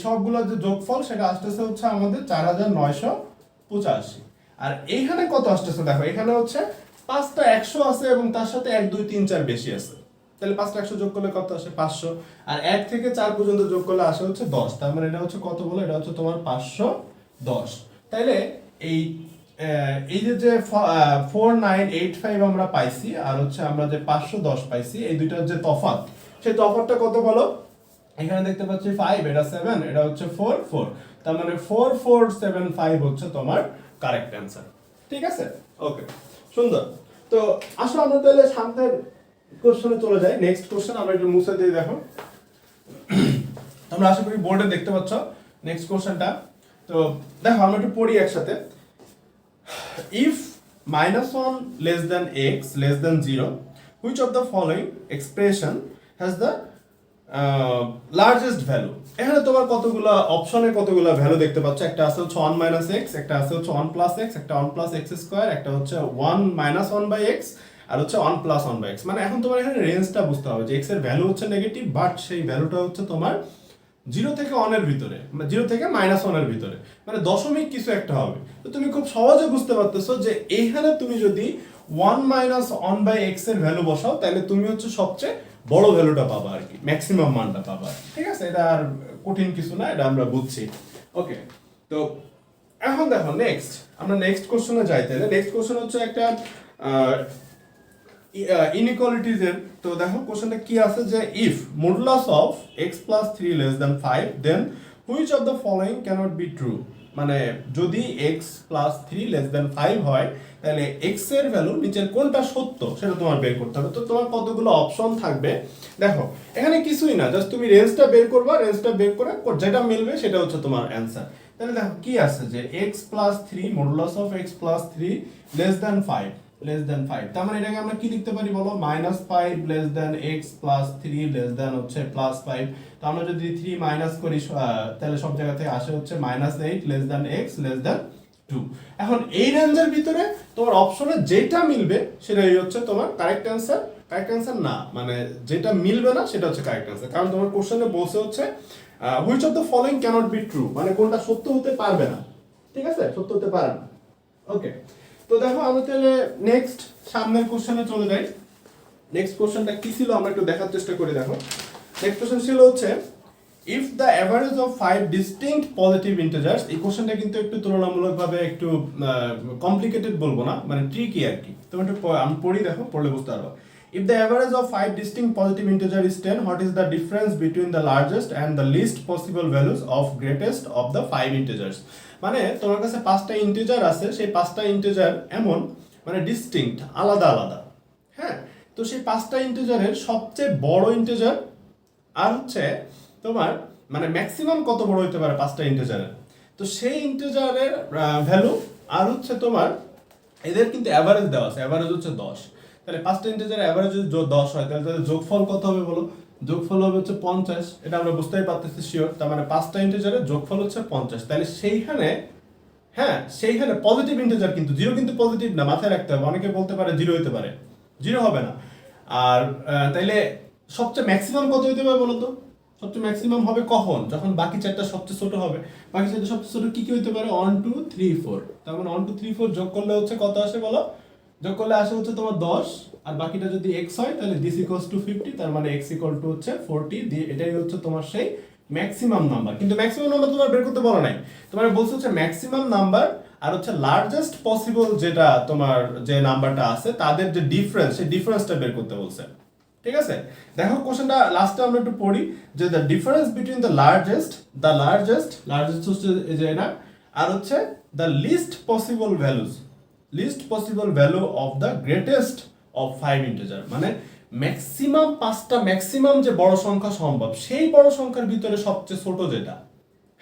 সবগুলোর যে যোগফল সেটা আসতেছে হচ্ছে আমাদের 4985। আর এইখানে কত আসতেছে দেখো, এখানে হচ্ছে 5টা 100 আছে এবং তার সাথে 1 2 3 4 বেশি আছে। তাহলে 5টা 100 যোগ করলে কত আসে? 500। আর 1 থেকে 4 পর্যন্ত যোগ করলে আসে হচ্ছে 10। তার মানে এটা হচ্ছে কত বলো? এটা হচ্ছে তোমার 510। তাইলে এই যে 4985 আমরা পাইছি আর হচ্ছে আমরা যে 510 পাইছি, এই দুইটার যে তফাৎ, সেই তফাৎটা কত বলো? এখানে দেখতে পাচ্ছি 5, এটা 7, এটা হচ্ছে 4, 4। তার মানে 4475 হচ্ছে তোমার কারেক্ট অ্যান্সার। ঠিক আছে, ওকে, সুন্দর। তো আসো আমরা তাহলে সামনের কোশ্চেনে চলে যাই। নেক্সট কোশ্চেন আমরা একটু মুছে দিয়ে দেখো, তোমরা আশা করি বোর্ডে দেখতে পাচ্ছ নেক্সট কোশ্চেনটা। তো দেখো আমরা একটু পড়ি একসাথে। If -1 less than x less than 0, which of the following expression has the largest value? এখানে তোমার কতগুলো অপশনে কতগুলো ভ্যালু দেখতে পাচ্ছ। একটা আছে হচ্ছে 1 - x, একটা আছে হচ্ছে 1 + x, একটা 1 + x², একটা হচ্ছে 1 - 1/x, আর হচ্ছে 1 + 1/x। মানে এখন তোমার এখানে রেঞ্জটা বুঝতে হবে যে x এর ভ্যালু হচ্ছে নেগেটিভ, বাট সেই ভ্যালুটা হচ্ছে তোমার 0 থেকে 1 এর ভিতরে, 0 থেকে -1 এর ভিতরে, মানে দশমিক কিছু একটা হবে। তো তুমি খুব সহজে বুঝতে পারতেছো যে এইখানে তুমি যদি 1 - 1/x এর ভ্যালু বসাও, তাহলে তুমি হচ্ছে সবচেয়ে বড় ভ্যালুটা পাবা আর কি, ম্যাক্সিমাম মানটা পাবা। ঠিক আছে, এটা আর কঠিন কিছু না, এটা আমরা বুঝছি। ওকে, তো এখন দেখো নেক্সট আমরা নেক্সট কোশ্চেনে যাই। তাহলে নেক্সট কোশ্চেন হচ্ছে একটা ইনইকুয়ালিটিজ এর। তো দেখো কোশ্চেনটা কি আছে, যে if modulus of x + 3 < 5, then which of the following cannot be true. মানে যদি x প্লাস 3 লেস দেন 5 হয় তাহলে x এর ভ্যালু নিচের কোনটা সত্য সেটা তোমার বের করতে হবে। তো তোমার কতগুলো অপশন থাকবে দেখো, এখানে কিছুই না, জাস্ট তুমি রেঞ্জটা বের করবা, রেঞ্জটা বের করে যেটা মিলবে সেটা হচ্ছে তোমার অ্যান্সার। তাহলে দেখো কি আছে যে x plus 3 modulus of x plus 3 less than 5 less than 5, তার মানে এটাকে আমরা কি লিখতে পারি বলো, -5 less than x plus 3 less than হচ্ছে প্লাস 5। তো আমরা যদি 3 মাইনাস করি তাহলে সব জায়গা থেকে আসে হচ্ছে -8 less than x less than 2। এখন এই রেঞ্জের ভিতরে তোমার অপশনে যেটা মিলবে সেটাই হচ্ছে তোমার কারেক্ট অ্যান্সার। কারেক্ট অ্যান্সার না, মানে যেটা মিলবে না সেটা হচ্ছে কারেক্ট অ্যান্সার, কারণ তোমার কোশ্চেনে বলছে হচ্ছে which of the following cannot be true, মানে কোনটা সত্য হতে পারবে না, ঠিক আছে, সত্য হতে পারে না। ওকে, তো দেখো আমরা তাহলে নেক্সট সামনের কোশ্চেনে চলে যাই। নেক্সট কোশ্চেনটা কি ছিল আমরা একটু দেখার চেষ্টা করি। দেখো নেক্সট কোশ্চেন ছিল হচ্ছে if the average of 5 distinct positive integers. এই কোশ্চেনটা কিন্তু একটু তুলনামূলকভাবে একটু কমপ্লিকেটেড বলবো না, মানে ট্রিকি আর কি। তুমি একটু আমি পড়ি, দেখো, পড়লে বুঝতে পারবো। If the average of 5 distinct positive integer is 10, what is the difference between the largest and the least possible values of greatest of the 5 integers? মানে তোমার কাছে 5টা ইন্টিজার আছে, সেই 5টা ইন্টিজার এমন মানে ডিস্টিংক্ট, আলাদা আলাদা, হ্যাঁ। তো সেই 5টা ইন্টিজারের সবচেয়ে বড় ইন্টিজার আর হচ্ছে তোমার মানে ম্যাক্সিমাম কত বড় হতে পারে 5টা ইন্টিজারের, তো সেই ইন্টিজারের ভ্যালু আর হচ্ছে তোমার এদের কিন্তু অ্যাভারেজ দেওয়া আছে, অ্যাভারেজ হচ্ছে 10। তাহলে 5টা ইন্টিজারের অ্যাভারেজ যদি 10 হয় তাহলে তাদের যোগফল কত হবে বলো, যোগফল হবে হচ্ছে 50। এটা আমরা বুঝতেই পারতেছি শিওর, তার মানে 5টা ইন্টিজারের যোগফল হচ্ছে 50। তাহলে সেইখানে, হ্যাঁ, সেইখানে পজিটিভ ইন্টিজার কিন্তু জিরো, কিন্তু পজিটিভ না, মাথায় রাখতে হবে। অনেকে বলতে পারে জিরো হতে পারে, জিরো হবে না। আর তাইলে সবচেয়ে ম্যাক্সিমাম কত হতে পারে বলো তো, সবচেয়ে ম্যাক্সিমাম হবে কখন, যখন বাকি চারটা সবচেয়ে ছোট হবে। বাকি চারটা সবচেয়ে ছোট কি কি হতে পারে, 1 2 3 4। তার মানে 1 2 3 4 যোগ করলে হচ্ছে কত আসে বলো, যোগ করলে আসে হচ্ছে তোমার 10, আর বাকিটা যদি x হয় তাহলে this equals to 50, তার মানে x equal to হচ্ছে 40 দিয়ে, এটাই হচ্ছে তোমার সেই ম্যাক্সিমাম নাম্বার। কিন্তু ম্যাক্সিমাম নাম্বার তোমার বের করতে বলা নাই, তোমার বলছে হচ্ছে ম্যাক্সিমাম নাম্বার আর হচ্ছে লার্জেস্ট পসিবল যেটা তোমার যে নাম্বারটা আছে তাদের যে ডিফারেন্স, সেই ডিফারেন্সটা বের করতে বলছে, ঠিক আছে। দেখো কোশ্চেনটা লাস্টে আমরা একটু পড়ি যে the difference between the largest হচ্ছে এই যে এটা, আর হচ্ছে the least possible value of the greatest of 5 integer, মানে ম্যাক্সিমাম 5টা ম্যাক্সিমাম যে বড় সংখ্যা সম্ভব সেই বড় সংখ্যার ভিতরে সবচেয়ে ছোট যেটা,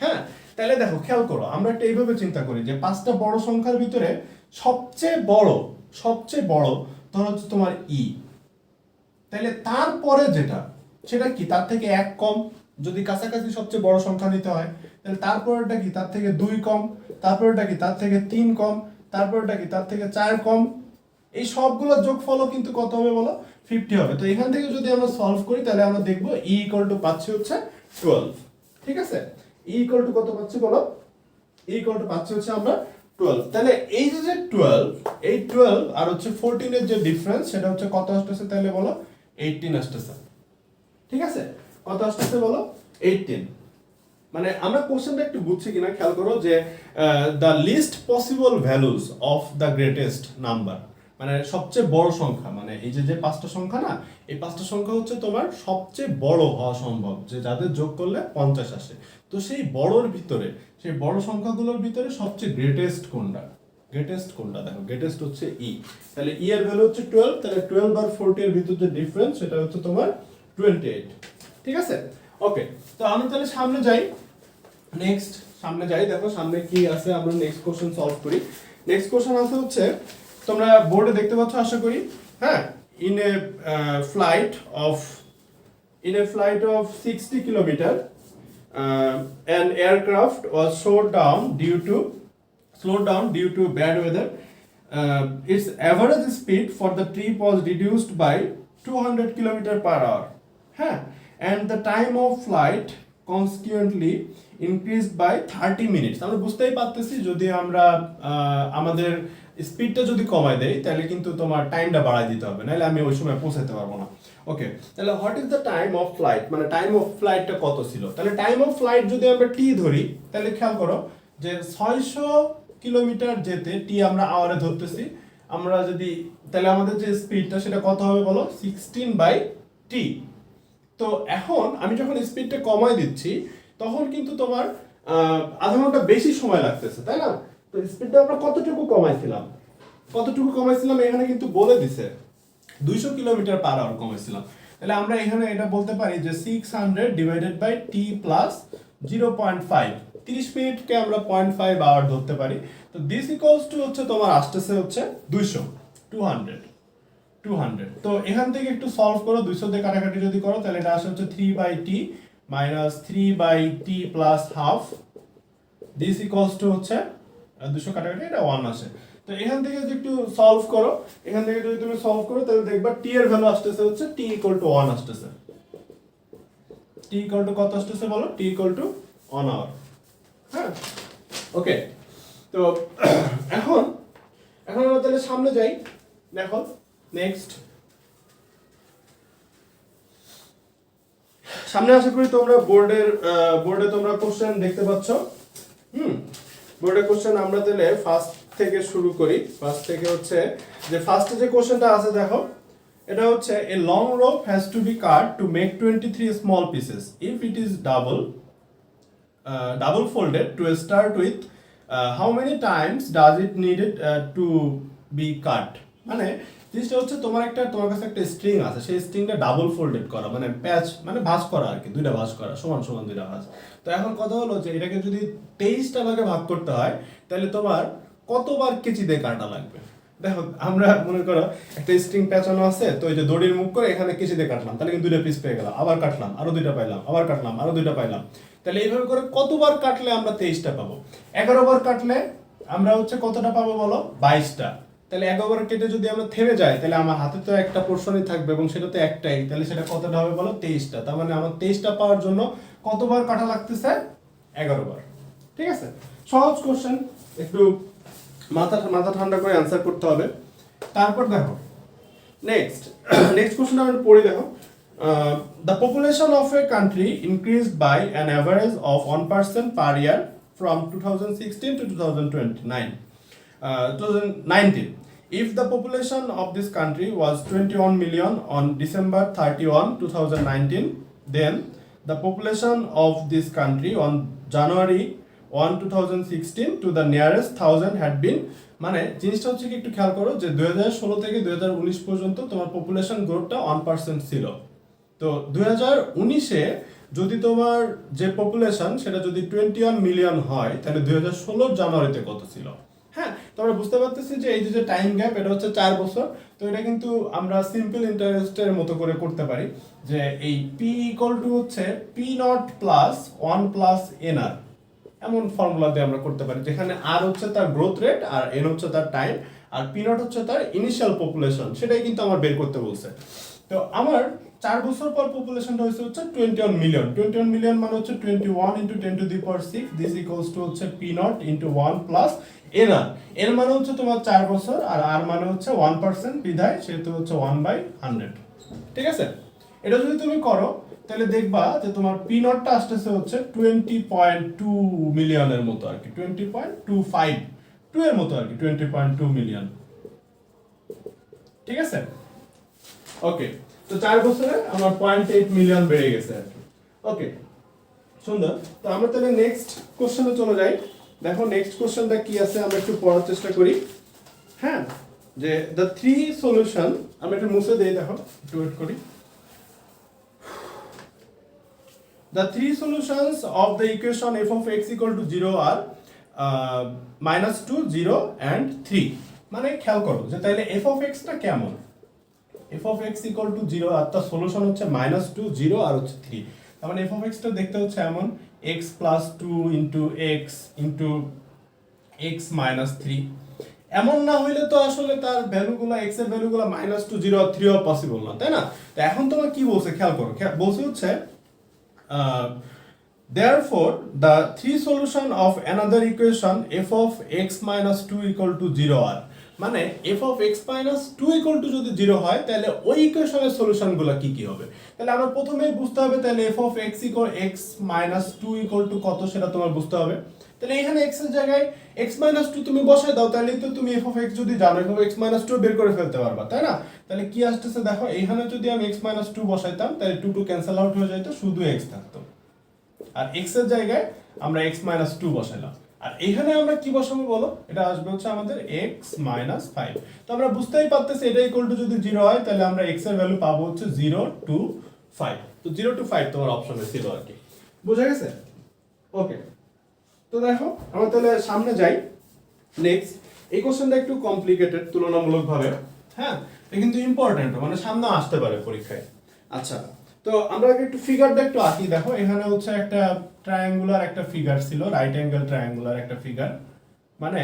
হ্যাঁ। তাহলে দেখো খেয়াল করো, আমরা একটা এইভাবে চিন্তা করি যে 5টা বড় সংখ্যার ভিতরে সবচেয়ে বড় ধরো হচ্ছে তোমার ই, তাহলে তারপরে যেটা সেটা কি, তার থেকে 1 কম, যদি কাছাকাছি সবচেয়ে বড় সংখ্যা নিতে হয়। তাহলে তারপরেটা কি, তার থেকে 2 কম, তারপরেটা কি, তার থেকে 3 কম, তারপরেটা কি, তার থেকে 4 কম। এই সবগুলো যোগফলও কিন্তু কত হবে বলো, 50 হবে। তো এখান থেকে যদি আমরা সলভ করি তাহলে আমরা দেখবো ই ইকুয়াল টু পাচ্ছি হচ্ছে 12, ঠিক আছে। ই ইকুয়াল টু কত পাচ্ছি বলো, ই ইকুয়াল টু পাচ্ছি হচ্ছে আমরা 12। তাহলে এই যে 12, এই 12 আর হচ্ছে 14 এর যে ডিফারেন্স সেটা হচ্ছে কত আসতেছে তাহলে বলো, 18 আসতেছে, ঠিক আছে। কত আসতেছে বলো, 18। মানে আমরা কোশ্চেনটা একটু বুঝছি কিনা খেয়াল করো যে the least possible values of the greatest number, মানে সবচেয়ে বড় সংখ্যা, মানে এই যে 5টা সংখ্যা না, এই 5টা সংখ্যা হচ্ছে তোমার সবচেয়ে বড় হওয়া সম্ভব, যে যাদের যোগ করলে 50 আসে। তো সেই বড়র ভিতরে, সেই বড় সংখ্যাগুলোর ভিতরে সবচেয়ে গ্রেটেস্ট কোনটা, দেখো গ্রেটেস্ট হচ্ছে ই। তাহলে ই এর ভ্যালু হচ্ছে 12, তাহলে 12 আর 40 এর ভিতর যে ডিফারেন্স সেটা হচ্ছে তোমার 28, ঠিক আছে। ওকে, তো আমি তাহলে সামনে যাই, দেখো সামনে কি আছে, আমরা নেক্সট কোশ্চেন সলভ করি। নেক্সট কোশ্চেন আছে হচ্ছে তোমরা বোর্ডে দেখতে পাচ্ছ আশা করি, হ্যাঁ। In a flight of 60 kilometre an aircraft was slowed down due to bad weather. Its average speed for the trip was reduced by 200 km per hour, হ্যাঁ, and the time of flight consequently increased by 30 minutes. আমরা বুঝতেই পারতেছি যদি আমরা আমাদের স্পিডটা যদি কমায় দেই তাহলে কিন্তু তোমার টাইমটা বাড়ায় দিতে হবে, নাহলে আমি ওই সময় পৌঁছাতে পারবো না। ওকে, তাহলে what is the time of flight, মানে টাইম অফ ফ্লাইটটা কত ছিল। তাহলে টাইম অফ ফ্লাইট যদি আমরা টি ধরি তাহলে খেয়াল করো যে 600 কিলোমিটার যেতে টি আমরা আওয়ারে ধরতেছি, আমরা যদি তাহলে আমাদের যে স্পিডটা সেটা কত হবে বলো, 16/t। তো এখন আমি যখন স্পিডটা কমাই দিচ্ছি তখন কিন্তু তোমার আধা ঘন্টা বেশি সময় লাগতেছে, তাই না? তো স্পিডটা আমরা কতটুকু কমাইছিলাম এখানে কিন্তু বলে দিছে 200 কিলোমিটার পার আওয়ার কমাইছিলাম। তাহলে আমরা এখানে এটা বলতে পারি যে 600 ডিভাইডেড বাই টি প্লাস 0.5, 30 মিনিটকে আমরা 0.5 আওয়ার ধরতে পারি। তো দিস ইকুয়ালস টু হচ্ছে তোমার আসতেছে হচ্ছে 200। তো এখান থেকে একটু সলভ করো, 200 দিয়ে কাটাকাটি যদি করো তাহলে এটা আসে হচ্ছে 3/t minus 3/t plus half, this equals to হচ্ছে 200 কাটাকাটি এটা 1 আসে। তো এখান থেকে যদি একটু সলভ করো, এখান থেকে যদি তুমি সলভ করো তাহলে দেখবা t এর ভ্যালু আসতেছে হচ্ছে t ইকুয়াল টু 1 আসতেছে। t ইকুয়াল টু কত আসতেছে বলো? t equal to 1 hour. হ্যাঁ, ওকে। তো এখন আমরা তাহলে সামনে যাই। দেখো নেক্সট, সামনে আশা করি তোমরা বোর্ডে তোমরা কোশ্চেন দেখতে পাচ্ছ। বোর্ডে কোশ্চেন আমরা তাহলে ফার্স্ট থেকে শুরু করি। ফার্স্ট থেকে হচ্ছে যে ফার্স্টে যে কোশ্চেনটা আছে দেখো, এটা হচ্ছে a long rope has to be cut to make 23 small pieces if it is double folded to start with, how many times does it needed to be cut? মানে জিনিসটা হচ্ছে তোমার কাছে একটা স্ট্রিং আছে, সেই স্ট্রিংটা ডাবল ফোল্ডেড করা, মানে প্যাচ মানে ভাঁজ করা আর কি, দুইটা ভাঁজ করা, সমান সমান দুইটা ভাঁজ। তো এখন কথা হলো যে এটাকে যদি 23টা ভাগে ভাগ করতে হয় তাহলে তোমার কতবার কেচি দিয়ে কাটা লাগবে? দেখো আমরা মনে করো একটা স্ট্রিং পেঁচানো আছে, তো এই যে দড়ির মুখ করে এখানে কেচি দিয়ে কাটলাম, তাহলে কিন্তু দুইটা পিস পেয়ে গেলাম, আবার কাটলাম আরো দুইটা পাইলাম, আবার কাটলাম আরো দুইটা পাইলাম। তাহলে এইভাবে করে কতবার কাটলে আমরা 23টা পাবো? 11 বার কাটলে আমরা হচ্ছে কতটা পাবো বলো? 22টা। তাহলে 11 বার কেটে যদি আমরা থেমে যাই তাহলে আমার হাতে তো একটা পোর্শনই থাকবে এবং সেটা তো একটাই, তাহলে সেটা কতটা হবে বলো? 23টা। তার মানে আমার 23টা পাওয়ার জন্য কতবার কাটা লাগতেছে? 11 বার। ঠিক আছে, সহজ কোশ্চেন, একটু মাথা ঠান্ডা করে অ্যান্সার করতে হবে। তারপর দেখো নেক্সট কোশ্চেন আমরা পড়ি। দেখো, the population of a country increased by an average of 1% per year from 2016 to 2019. If the population of this country was 21 million on December 31, 2019, then the population of this country on January 1, 2016 to the nearest 1000 had been, মানে জিনিসটা হচ্ছে কি একটু খেয়াল করো যে 2016 থেকে 2019 পর্যন্ত তোমার পপুলেশন গ্রোথটা 1% ছিল। তো 2019-এ যদি তোমার যে পপুলেশন সেটা যদি 21 মিলিয়ন হয় তাহলে 2016 জানুয়ারিতে কত ছিল? হ্যাঁ, তো আমরা বুঝতে পারতেছি যে এই যে টাইম গ্যাপ এটা হচ্ছে 4 বছর। তো এটা কিন্তু আমরা সিম্পল ইন্টারেস্টের মতো করে করতে পারি যে এই পি ইকুয়াল টু হচ্ছে P not plus 1 plus NR, এমন ফর্মুলা দিয়ে আমরা করতে পারি, যেখানে আর হচ্ছে তার গ্রোথ রেট আর এন হচ্ছে তার টাইম আর পি নট হচ্ছে তার ইনিশিয়াল পপুলেশন, সেটাই কিন্তু আমার বের করতে বলছে। তো আমার 4 বছর পর পপুলেশনটা হচ্ছে 21 মিলিয়ন। 21 মিলিয়ন মানে হচ্ছে 21 into 10 to the power 6, this equals to হচ্ছে P not into 1 plus N R. এর মানে হচ্ছে তোমার 4 বছর আর আর মানে হচ্ছে 1% বিধায় সেহেতু হচ্ছে 1/100। ঠিক আছে, এটা যদি তুমি করো তাহলে দেখবা যে তোমার পি নটটা আসতেছে হচ্ছে 20.2 মিলিয়নের মতো আর কি, 20.252 এর মতো আর কি, 20.2 মিলিয়ন। ঠিক আছে, ওকে। তো 4 বছরে আমার 0.8 মিলিয়ন বেড়ে গেছে আর কি। ওকে, সুন্দর। তো আমরা তাহলে নেক্সট কোশ্চেনে চলে যাই। দেখো নেক্সট কোশ্চেনটা কি আছে আমরা একটু পড়ার চেষ্টা করি। হ্যাঁ, যে দ্য 3 সলিউশন, আমরা একটু মুছে দেই, দেখো একটু ওয়েট করি। The 3 solutions of the equation f of x equal to 0 are -2, 0 and 3. মানে খেয়াল করো যে তাইলে f of x টা কেমন? f of x equal to 0 আর তার সলিউশন হচ্ছে -2, 0 আর হচ্ছে 3। তার মানে f of x টা দেখতে হচ্ছে এমন x plus 2 into x into x minus 3। এমন না হইলে তো আসলে তার ভ্যালুগুলো x এর ভ্যালুগুলো -2, 0 আর 3 পসিবল না, তাই না? তো এখন তোমার কি বলছে খেয়াল করো, বলছে হচ্ছে therefore the 3 solution of another equation f of x minus 2 equal to 0 are, মানে f of x minus 2 equal to যদি 0 হয় তাহলে ওই ইকুয়েশনের সলিউশনগুলো কি কি হবে? তাহলে আমরা প্রথমেই বুঝতে হবে তাহলে f of x equal x minus 2 equal to কত সেটা তোমার বুঝতে হবে। তাহলে এখানে x এর জায়গায় x minus 2 তুমি বসায় দাও, তাহলে তো তুমি f of x যদি জানো f of x minus 2 বের করে ফেলতে পারবা, তাই না? তাহলে কি আসতেছে দেখো, এখানে যদি আমি x minus 2 বসাইতাম তাহলে 2 ক্যান্সেল আউট হয়ে যেত, শুধু x থাকতো। আর x এর জায়গায় আমরা x মাইনাস 2 বসাইলাম। আর এখানে আমরা কি বসাবো বলো, এটা আসবে হচ্ছে আমাদের x মাইনাস 5। তো আমরা বুঝতেই পারতেছি এটা ইকুয়াল টু যদি 0 হয় তাহলে আমরা x এর ভ্যালু পাবো হচ্ছে 0 টু 5। তো 0 টু 5 তোমার অপশনে ছিল আর কি, বুঝা গেছে? ওকে, তো দেখো আমরা তাহলে সামনে যাই। নেক্সট এই কোশ্চেনটা একটু কমপ্লিকেটেড তুলনামূলকভাবে, হ্যাঁ এটা কিন্তু ইম্পর্টেন্ট, মানে সামনে আসতে পারে পরীক্ষায়। আচ্ছা, তো আমরা আগে একটু ফিগারটা একটু আঁকি। দেখো এখানে হচ্ছে একটা ট্রায়াঙ্গুলার একটা ফিগার ছিল, রাইট অ্যাঙ্গেল ট্রায়াঙ্গুলার একটা ফিগার, মানে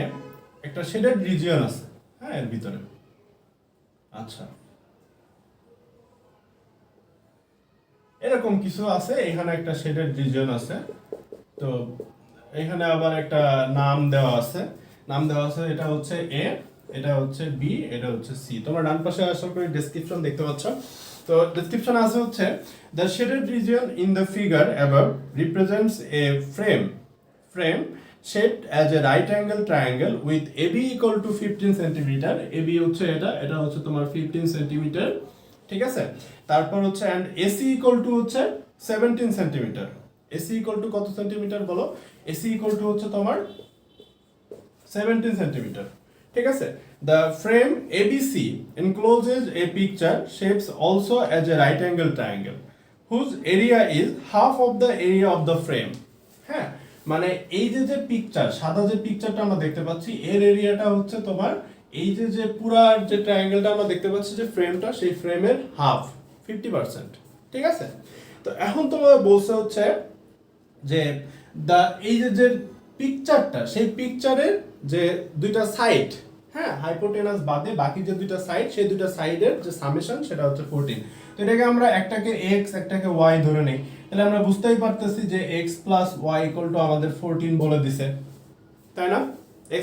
একটা শেডেড রিজিয়ন আছে হ্যাঁ এর ভিতরে। আচ্ছা, এরকম কিছু আছে, এখানে একটা শেডেড রিজিয়ন আছে। তো এখানে আবার একটা নাম দেওয়া আছে, এটা হচ্ছে এ, এটা হচ্ছে বি, এটা হচ্ছে সি। তোমরা ডান পাশে আশা করি ডেসক্রিপশন দেখতে পাচ্ছ। তো ডেসক্রিপশন আছে হচ্ছে the shaded region in the figure above represents A frame shaped as a right angle triangle with AB equal to 15 centimetre. AB হচ্ছে এটা হচ্ছে তোমার 15 সেন্টিমিটার, ঠিক আছে? তারপর হচ্ছে and AC equal to হচ্ছে 17 সেন্টিমিটার। AC equal to কত সেন্টিমিটার বলো? AC equal to হচ্ছে তোমার 17 সেন্টিমিটার, ঠিক আছে? The frame ABC encloses a picture shapes also as a right angle triangle whose area is half of the area of the frame। হ্যাঁ, মানে এই যে পিকচার, সাদা যে পিকচারটা আমরা দেখতে পাচ্ছি এর এরিয়াটা হচ্ছে তোমার এই যে পুরা যে ট্রায়াঙ্গেলটা আমরা দেখতে পাচ্ছি যে ফ্রেমটা, সেই ফ্রেমের হাফ 50%, ঠিক আছে? তো এখন তোমার বলছে হচ্ছে যে এই যে পিকচারটা, সেই পিকচারের যে দুইটা সাইড, হ্যাঁ হাইপোটেনাস বাদে বাকি যে দুইটা সাইড, সেই দুইটা সাইডের যে সামেশন সেটা হচ্ছে 14। তো এটাকে আমরা একটাকে x একটাকে y ধরে নেই, তাহলে আমরা বুঝতেই পারতেছি যে x plus y equal two আমাদের 14 বলে দিছে, তাই না?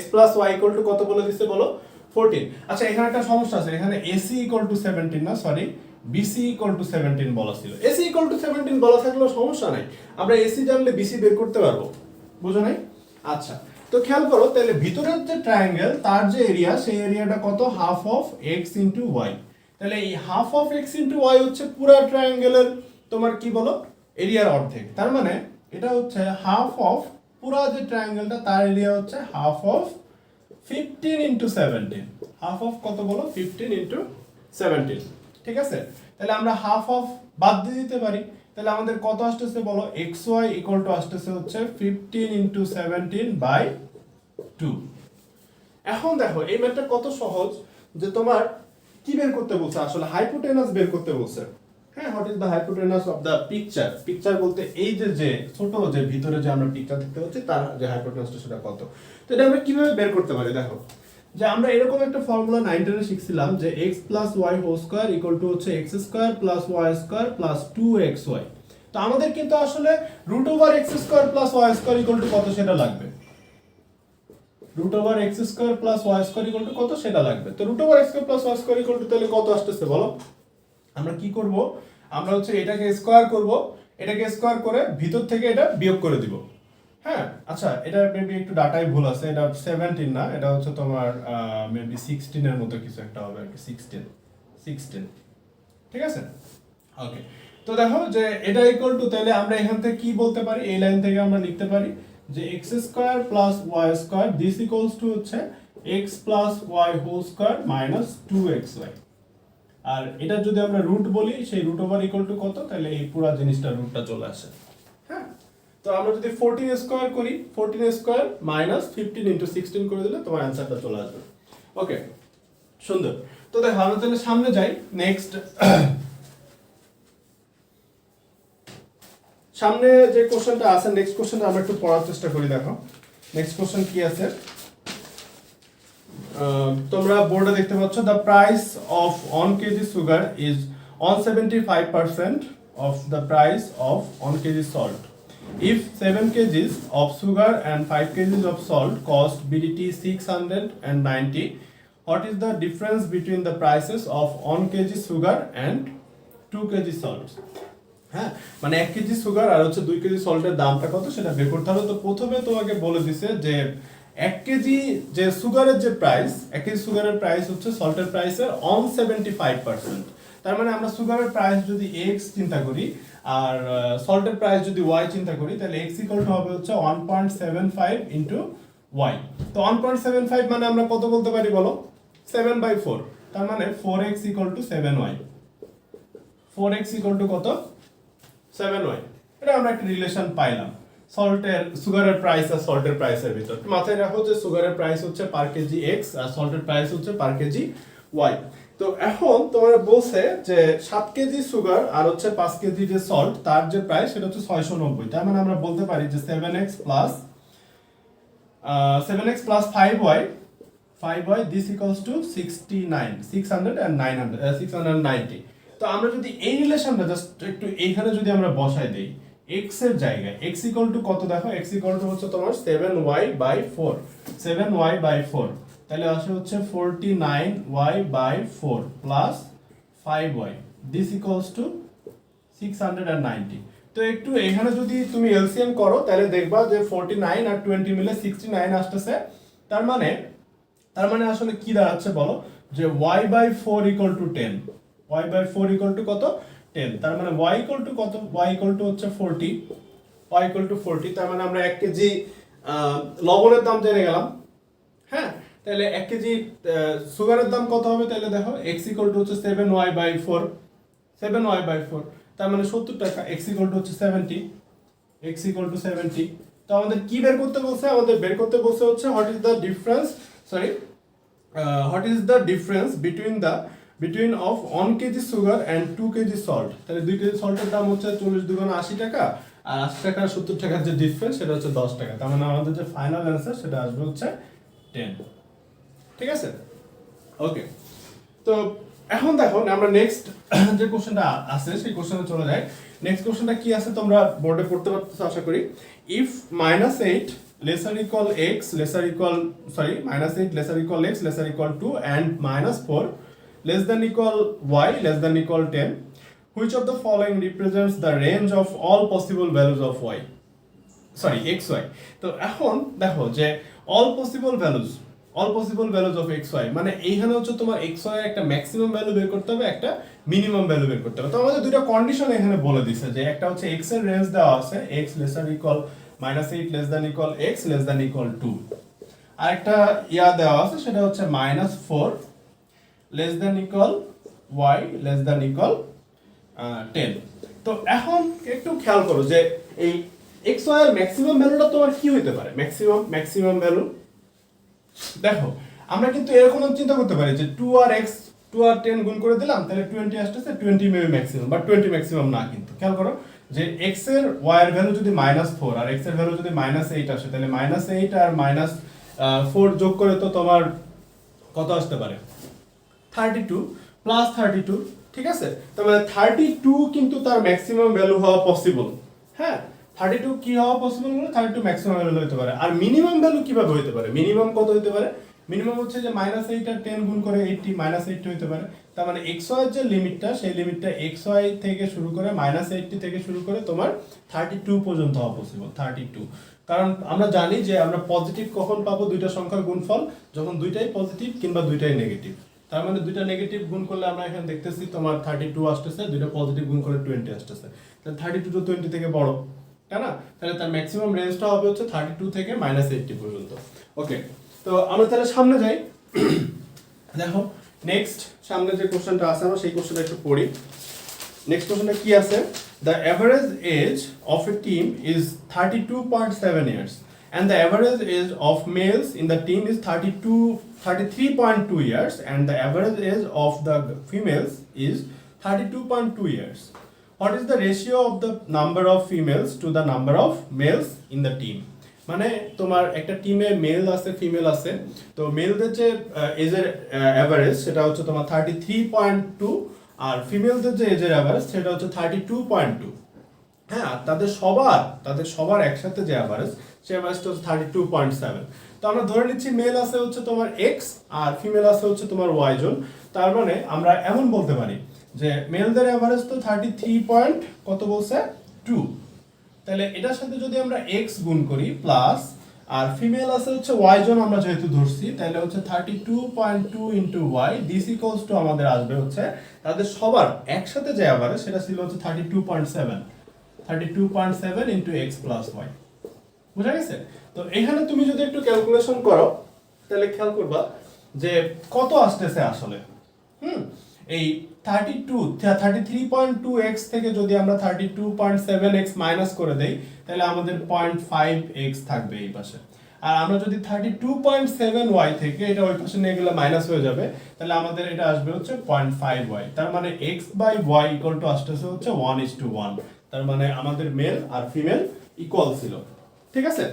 x plus y equal to কত বলে দিছে বলো? 14। আচ্ছা, এখানে একটা সমস্যা আছে, এখানে AC ইকুয়াল টু 17 না, সরি BC ইকুয়াল টু 17 বলা ছিল। AC ইকুয়াল টু 17 বলা থাকলেও সমস্যা নাই, আমরা AC জানলে BC বের করতে পারবো, বুঝো নাই? আচ্ছা, তো খেয়াল করো তাহলে ভিতরের যে ট্রায়াঙ্গেল তার যে এরিয়া, সেই এরিয়াটা কত? Half of x into y। তাহলে এই half of x into y হচ্ছে পুরো ট্রায়াঙ্গেলের তোমার কি বলো? এরিয়ার অর্ধেক। তার মানে এটা হচ্ছে হাফ অফ পুরো যে ট্রায়াঙ্গেলটা তার এরিয়া হচ্ছে half of 15 into 17। Half of কত বলো? 15 ইনটু 17, ঠিক আছে? তাহলে আমরা হাফ অফ বাদ দিয়ে দিতে পারি, তাহলে আমাদের কত আসতেছে বলো? xy ইকুয়াল টু আসতেছে হচ্ছে 15 ইনটু 17 বাই 2। এখন দেখো এই ম্যাথটা কত সহজ, যে তোমার কি বের করতে বলছে? আসলে হাইপোটেনাস বের করতে বলছে। হ্যাঁ, what is the hypotenuse of the picture? Picture বলতে এই যে ছোট যে ভিতরে যে আমরা পিকচার দেখতে পাচ্ছি তার যে হাইপোটেনাসটা সেটা কত। তো এটা আমরা কিভাবে বের করতে পারি? দেখো যে আমরা এরকম একটা ফর্মুলা 9 শিখছিলাম যে x plus Y whole square equal to হচ্ছে x square plus Y square plus 2xy। তো আমাদের কিন্তু আসলে root over x square plus Y square equal to কত সেটা লাগবে। Root over x square plus Y square equal to কত সেটা লাগবে। তো root over x square plus Y square equal to তাহলে কত আসতেছে বলো? আমরা কি করব? আমরা হচ্ছে এটাকে স্কয়ার করব, এটাকে স্কয়ার করে ভিতর থেকে এটা বিয়োগ করে দিব। হ্যাঁ, আচ্ছা এটা মেবি একটু ডাটায় ভুল আছে, এটা 17 না, এটা হচ্ছে তোমার মেবি 16 এর মতো কিছু একটা হবে আর কি, 16, ঠিক আছে? ওকে, তো দেখো যে এটা ইকুয়াল টু, তাহলে আমরা এখান থেকে কি বলতে পারি? এই লাইন থেকে আমরা লিখতে পারি যে x স্কয়ার প্লাস y square this equals to হচ্ছে x plus y whole square minus 2xy। আর এটা যদি আমরা রুট বলি, সেই রুট ওভার ইকুয়াল টু কত? তাহলে এই পুরো জিনিসটা রুটটা চলে আসে। হ্যাঁ, তো আমরা যদি 14 স্কয়ার করি, 14 স্কয়ার মাইনাস 15 ইনটু 16 করে দিলে তোমার অ্যানসারটা চলে আসবে। ওকে, সুন্দর। তো দেখো আমরা তাহলে সামনে যাই। নেক্সট সামনে যে কোশ্চেনটা আছে, নেক্সট কোশ্চেনটা আমরা একটু পড়ার চেষ্টা করি। দেখো নেক্সট কোশ্চেন কি আছে, তোমরা বোর্ডে দেখতে পাচ্ছ the price of 1 KG sugar is 175% of the price of 1 KG salt. If 7 kgs of sugar and 5 kgs of salt cost BDT 690, what is the difference between the prices of 1 kg sugar and 2 kg salt? হ্যাঁ, মানে 1 KG sugar আর হচ্ছে 2 KG সল্টের দামটা কত সেটা বের করতে হবে। তো প্রথমে তোমাকে বলে দিছে যে 1 কেজি যে সুগারের যে প্রাইস, 1 কেজি সুগারের প্রাইস হচ্ছে সল্টের প্রাইসের 175%। তার মানে আমরা সুগারের প্রাইস যদি x চিন্তা করি আর সল্টের প্রাইস যদি y চিন্তা করি তাহলে x ইকুয়াল টু হবে হচ্ছে 1.75 ইনটু y। তো 1.75 মানে আমরা কত বলতে পারি বলো, 7/4, তার মানে 4x equal to 7y। 4x equal to কত, 7y। এটা আমরা একটা রিলেশন পাইলাম সল্টের সুগারের প্রাইস আর সল্টের প্রাইসের ভিতর। মাথায় রাখো যে সুগারের প্রাইস হচ্ছে পার কেজি x আর সল্টের প্রাইস হচ্ছে পার কেজি y। তো এখন তোমার বলছে যে 7 কেজি সুগার আর হচ্ছে 5 কেজি যে সল্ট তার যে প্রাইস সেটা হচ্ছে 690। তার মানে আমরা বলতে পারি যে 7x plus 5y this equals to 69 600 and 900 690। তো আমরা যদি এই রিলেশনটা জাস্ট একটু এইখানে যদি আমরা বসাই দেই x এর জায়গায়, x ইকুয়াল টু কত দেখো, x ইকুয়াল টু হচ্ছে তোমার 7y/4 7y/4, তাহলে আসে হচ্ছে 49y/4 plus 5y this equals two 690। তো একটু এখানে যদি তুমি এলসিএম করো তাহলে দেখবা যে 49 আর 20 মিলে 69 আসতেছে। তার মানে আসলে কি দাঁড়াচ্ছে বলো, যে y/4 equal to 10, y/4 equal to কত, 10। তার মানে y ইকুয়াল টু কত, y ইকুয়াল টু হচ্ছে 40, y ইকুয়াল টু 40। তার মানে আমরা 1 কেজি লবণের দাম জেনে গেলাম। হ্যাঁ, তাহলে 1 কেজি সুগারের দাম কত হবে, তাহলে দেখো x ইকুয়াল টু হচ্ছে 7y/4 7y/4, তার মানে 70 টাকা। x ইকুয়াল টু হচ্ছে 70, x ইকুয়াল টু 70। তো আমাদের কি বের করতে বলছে, আমাদের বের করতে বলছে হচ্ছে what is the difference between of 1 KG sugar and 2 KG salt. তাহলে 2 কেজি সল্টের দাম হচ্ছে 40 দুগুণ 80 টাকা, আর 80 টাকা আর 70 টাকার যে ডিফারেন্স সেটা হচ্ছে 10 টাকা। তার মানে আমাদের যে ফাইনাল অ্যান্সার সেটা আসবে হচ্ছে 10। ঠিক আছে, ওকে। তো এখন দেখো আমরা নেক্সট যে কোশ্চেনটা আছে সেই কোশ্চেনে চলে যাই। নেক্সট কোশ্চেনটা কি আছে তোমরা বোর্ডে পড়তে পারতেছো আশা করি। If -8 lesser equal x lesser equal -8 lesser equal x lesser equal 2 and -4 less than equal y less than equal 10, which of the following represents the range of all possible values of xy। তো এখন দেখো যে all possible values of xy মানে এইখানে হচ্ছে তোমার xy এর একটা ম্যাক্সিমাম ভ্যালু বের করতে হবে, একটা মিনিমাম ভ্যালু বের করতে হবে। তো আমাদের দুটো কন্ডিশন এখানে বলে দিছে, যে একটা হচ্ছে x এর রেঞ্জ দেওয়া আছে x lesser equal -8 less than equal x less than equal 2, আর একটা দেওয়া আছে সেটা হচ্ছে -4 less than equal y less than equal 10। তো এখন একটু খেয়াল করো যে এই xy এর ম্যাক্সিমাম ভ্যালুটা তোমার কি হইতে পারে, ম্যাক্সিমাম ভ্যালু। দেখো আমরা কিন্তু এরকম চিন্তা করতে পারি যে 2 আর 10 গুণ করে দিলাম তাহলে 20 আসতেছে, 20 মেবি ম্যাক্সিমাম, বাট 20 ম্যাক্সিমাম না। কিন্তু খেয়াল করো যে x এর y এর ভ্যালু যদি -4 আর x এর ভ্যালু যদি -8 আসে, তাহলে -8 আর -4 যোগ করে তো তোমার কত আসতে পারে, 32 প্লাস 32। ঠিক আছে, তার মানে 32 কিন্তু তার ম্যাক্সিমাম ভ্যালু হওয়া পসিবল। হ্যাঁ, 32 কি হওয়া পসিবল বলে 32 ম্যাক্সিমাম ভ্যালু হতে পারে। আর মিনিমাম ভ্যালু কিভাবে হতে পারে, মিনিমাম কত হতে পারে, মিনিমাম হচ্ছে যে -8 আর 10 গুণ করে 80 -80 হতে পারে। তার মানে xy এর যে লিমিটটা সেই লিমিটটা xy থেকে শুরু করে -80 থেকে শুরু করে তোমার 32 পর্যন্ত হওয়া পসিবল, 32। কারণ আমরা জানি যে আমরা পজিটিভ কখন পাবো, দুইটা সংখ্যার গুণফল যখন দুইটাই পজিটিভ কিংবা দুইটাই নেগেটিভ। তার মানে দুইটা নেগেটিভ গুণ করলে আমরা এখানে দেখতেছি তোমার 32 আসতেছে, দুইটা পজিটিভ গুণ করলে 20 আসতেছে। তাহলে 32 তো 20 থেকে বড়, তাই না? তাহলে তার ম্যাক্সিমাম রেঞ্জটা হবে হচ্ছে 32 থেকে -80 পর্যন্ত। ওকে, তো আমরা তাহলে সামনে যাই। দেখো নেক্সট সামনে যে কোশ্চেনটা আছে আমরা সেই কোশ্চেনটা একটু পড়ি। নেক্সট কোশ্চেনটা কি আছে, the average age of a team is 32.7 years and the average age of males in the team is 33.2 years and the average age of the females is 32.2 years. What is the ratio of the number of females to the number of males in the team? মানে তোমার একটা টিমে mail আছে female আছে, তো মেলদের যে এজের average সেটা হচ্ছে তোমার 33.2 আর ফিমেলদের যে এজের অ্যাভারেজ সেটা হচ্ছে 32.2। হ্যাঁ, তাদের সবার একসাথে যে অ্যাভারেজ সে অ্যাভারেজটা হচ্ছে 32.7। তো আমরা ধরে নিচ্ছি মেল আছে হচ্ছে তোমার x আর ফিমেল আছে হচ্ছে তোমার y জন। তার মানে আমরা এমন বলতে পারি যে মেলদের অ্যাভারেজ তো 33 কত বলছে 2, তাহলে এটার সাথে যদি আমরা x গুণ করি প্লাস আর ফিমেল আছে হচ্ছে ওয়াই জন আমরা যেহেতু ধরছি তাহলে হচ্ছে 32.2 into why this equals two আমাদের আসবে হচ্ছে তাদের সবার একসাথে যে আবার সেটা ছিল হচ্ছে 32.7 ইন্টু এক্স প্লাস ওয়াই। বুঝা গেছে? তো এখানে তুমি যদি একটু ক্যালকুলেশন করো তাহলে খেয়াল করবা যে কত আসতেছে আসলে। এই 33.2x থেকে যদি আমরা 32.7x মাইনাস করে দেই তাহলে আমাদের 0.5x থাকবে এই পাশে। আর আমরা যদি 32.7y থেকে এটা ওই পাশে নিয়ে গেলে মাইনাস হয়ে যাবে, তাহলে আমাদের এটা আসবে হচ্ছে 0.5y। তার মানে x by y equal to আসতেছে হচ্ছে 1:1। তার মানে আমাদের মেল আর ফিমেল ইকুয়াল ছিল। ঠিক আছে?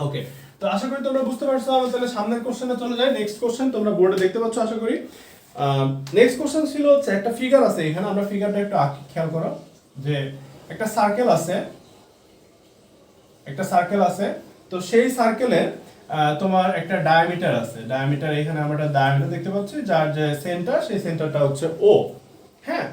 ওকে, তো আশা করি তোমরা বুঝতে পারছো। আমরা তাহলে সামনের কোশ্চেনে চলে যাই। নেক্সট কোশ্চেন তোমরা বোর্ডে দেখতে পাচ্ছ আশা করি। নেক্সট কোশ্চেন ছিল হচ্ছে একটা ফিগার আছে এখানে, আমরা ফিগারটা একটু খেয়াল করো যে একটা সার্কেল আছে, তো সেই সার্কেলে তোমার একটা ডায়ামিটার আছে। ডায়ামিটার এখানে আমরা একটা ডায়ামিটার দেখতে পাচ্ছি যার যে সেন্টার সেই সেন্টারটা হচ্ছে ও। হ্যাঁ,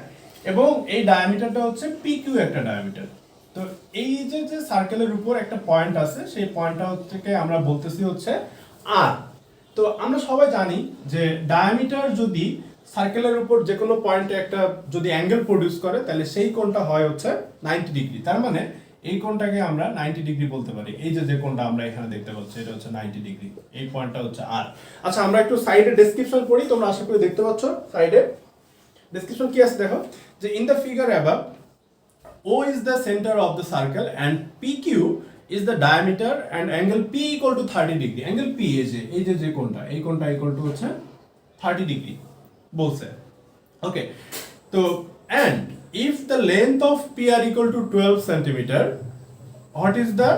এবং এই ডায়ামিটারটা হচ্ছে পিকিউ একটা ডায়ামিটার। তো এই যে যে সার্কেলের উপর একটা পয়েন্ট আছে সেই পয়েন্টটা থেকে আমরা বলতেছি হচ্ছে আর। তো আমরা সবাই জানি যে ডায়ামিটার যদি সার্কেলের উপর যে কোনো পয়েন্টে একটা যদি অ্যাঙ্গেল প্রডিউস করে তাহলে সেই কোণটা হয় হচ্ছে 90 ডিগ্রি। তার মানে এই কোণটাকে আমরা 90 ডিগ্রি বলতে পারি। এই যে যে কোণটা আমরা এখানে দেখতে পাচ্ছি এটা হচ্ছে 90 ডিগ্রি, এই পয়েন্টটা হচ্ছে আর। আচ্ছা, আমরা একটু সাইডে ডেসক্রিপশন পড়ি, তোমরা আশা করি দেখতে পাচ্ছ সাইডে ডেসক্রিপশন কি আছে দেখো, যে in the figure above O is the center of the circle and PQ is the diameter and angle P equal to 30 degree. Angle P এই যে কোণটা, এই কোণটা equal to হচ্ছে 30 ডিগ্রি বলছে। ওকে, তো and if the length of PR equal to 12 centimeter, what is the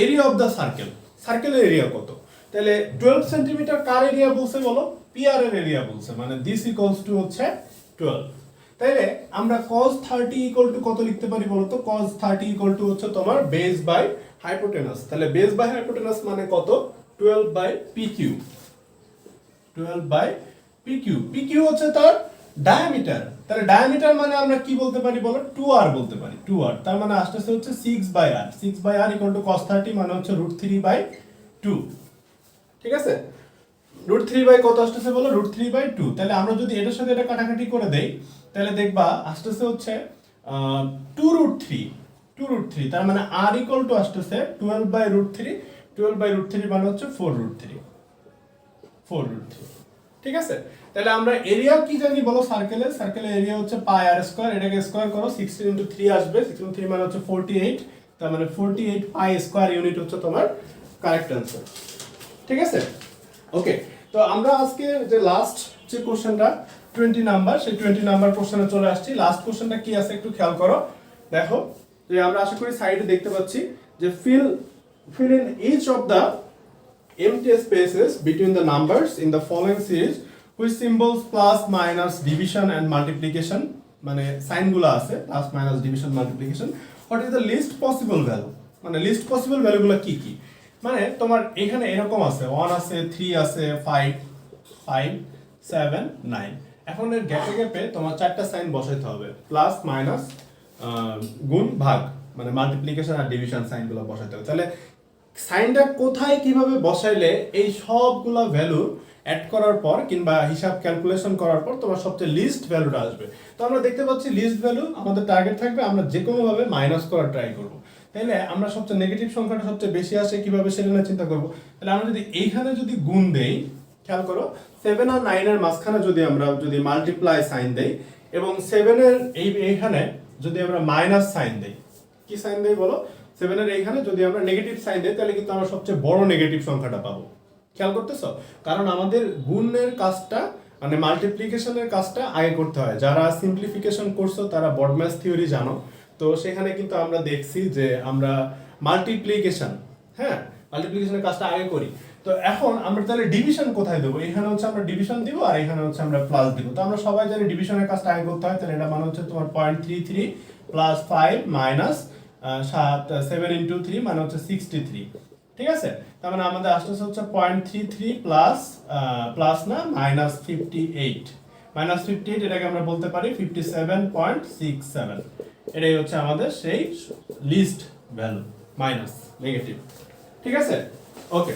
area of the circle? সার্কেলের area কত? তাহলে 12 সেন্টিমিটার কার এরিয়া বলছে বলো? PR এর এরিয়া বলছে, মানে this equals to হচ্ছে 12। তাইলে আমরা cos 30 ইকুয়াল টু কত লিখতে পারি বলো তো? cos 30 ইকুয়াল টু হচ্ছে তোমার বেস বাই হাইপোটেনাস। তাহলে বেস বাই হাইপোটেনাস মানে কত? 12 by PQ। 12 by PQ, PQ হচ্ছে তার ডায়ামিটার। তাহলে ডায়ামিটার মানে আমরা কি বলতে পারি বলো? 2r বলতে পারি, 2r। তার মানে আসতেছে হচ্ছে 6 by r। 6 by r equal to cos 30 মানে হচ্ছে √3 বাই 2। ঠিক আছে? √3 বাই কত আসতেছে বলো? √3 বাই 2। তাহলে আমরা যদি এটার সাথে এটা কাটাকাটি করে দেই তাহলে দেখবা আসতেছে হচ্ছে 2√3। তার মানে r ইকুয়াল টু আসতেছে 12 বাই √3। 12 বাই √3 মানে হচ্ছে 4√3। ঠিক আছে? তাহলে আমরা এরিয়া কি জানি বলো? সার্কেলের এরিয়া হচ্ছে পাই আর স্কয়ার। এটাকে স্কয়ার করো, 16 ইনটু 3 আসবে। 16 ইনটু 3 মানে হচ্ছে 48। তার মানে 48 পাই স্কয়ার ইউনিট হচ্ছে তোমার কারেক্ট आंसर। ঠিক আছে? ওকে, তো আমরা আজকে যে লাস্ট যে কোশ্চেনটা 20 নাম্বার, সেই 20 নাম্বার কোশ্চেনে চলে আসছি। লাস্ট কোশ্চেনটা কি আছে একটু খেয়াল করো। দেখো যে আমরা আশা করি সাইডে দেখতে পাচ্ছি যে fill in each of the empty spaces between the numbers in the following series with symbols plus minus division and multiplication, মানে সাইনগুলো আছে plus minus division multiplication. What is the least possible value, মানে least possible ভ্যালুগুলো কি কি? মানে তোমার এখানে এরকম আছে 1 আছে, 3 আছে, 5, 7, 9। এখন এর গ্যাপে গ্যাপে তোমার চারটা সাইন বসাইতে হবে, প্লাস মাইনাস গুণ ভাগ, মানে মাল্টিপ্লিকেশন আর ডিভিশন সাইনগুলো বসাইতে হবে। তাহলে সাইনটা কোথায় কিভাবে বসাইলে এই সবগুলো ভ্যালু অ্যাড করার পর কিংবা হিসাব ক্যালকুলেশন করার পর তোমার সবচেয়ে লিস্ট ভ্যালুটা আসবে। তো আমরা দেখতে পাচ্ছি লিস্ট ভ্যালু আমাদের টার্গেট থাকবে আমরা যে কোনো ভাবে মাইনাস করার ট্রাই করব। তাহলে আমরা সবচেয়ে নেগেটিভ সংখ্যাটা সবচেয়ে বেশি আসে কিভাবে সেটা নিয়ে চিন্তা করব। তাহলে আমরা যদি এইখানে যদি গুণ দেই, খেয়াল করো 7 আর 9 এর মাঝখানে যদি আমরা মাল্টিপ্লাই সাইন দেই এবং 7 এর এইখানে যদি আমরা মাইনাস সাইন দেই, কি সাইন দেই বলো? 7 এর এইখানে যদি আমরা নেগেটিভ সাইন দেই তাহলে কিন্তু আমরা সবচেয়ে বড় নেগেটিভ সংখ্যাটা পাবো। খেয়াল করতেছো? কারণ আমাদের গুণের কাজটা মানে মাল্টিপ্লিকেশনের কাজটা আগে করতে হয়। যারা সিম্পলিফিকেশন করছো তারা বডম্যাস থিওরি জানো। তো সেখানে কিন্তু আমরা দেখছি যে আমরা মাল্টিপ্লিকেশনের কাজটা আগে করি। তো এখন আমরা তাহলে ডিভিশন কোথায় দেবো? এখানে হচ্ছে আমরা ডিভিশন দিব আর এখানে হচ্ছে আমরা প্লাস দিব। তো আমরা সবাই জানি ডিভিশনের কাজটা আগে করতে হয়। তাহলে এটা মানে হচ্ছে তোমার 0.33 প্লাস 5 মাইনাস 7 ইন্টু 3 মানে হচ্ছে 63। ঠিক আছে? তার মানে আমাদের আসতেছে হচ্ছে 0.33 প্লাস না মাইনাস 58। মাইনাস 58 এটাকে আমরা বলতে পারি 57.67। এটাই হচ্ছে আমাদের সেই লিস্ট ভ্যালু মাইনাস নেগেটিভ। ঠিক আছে? ওকে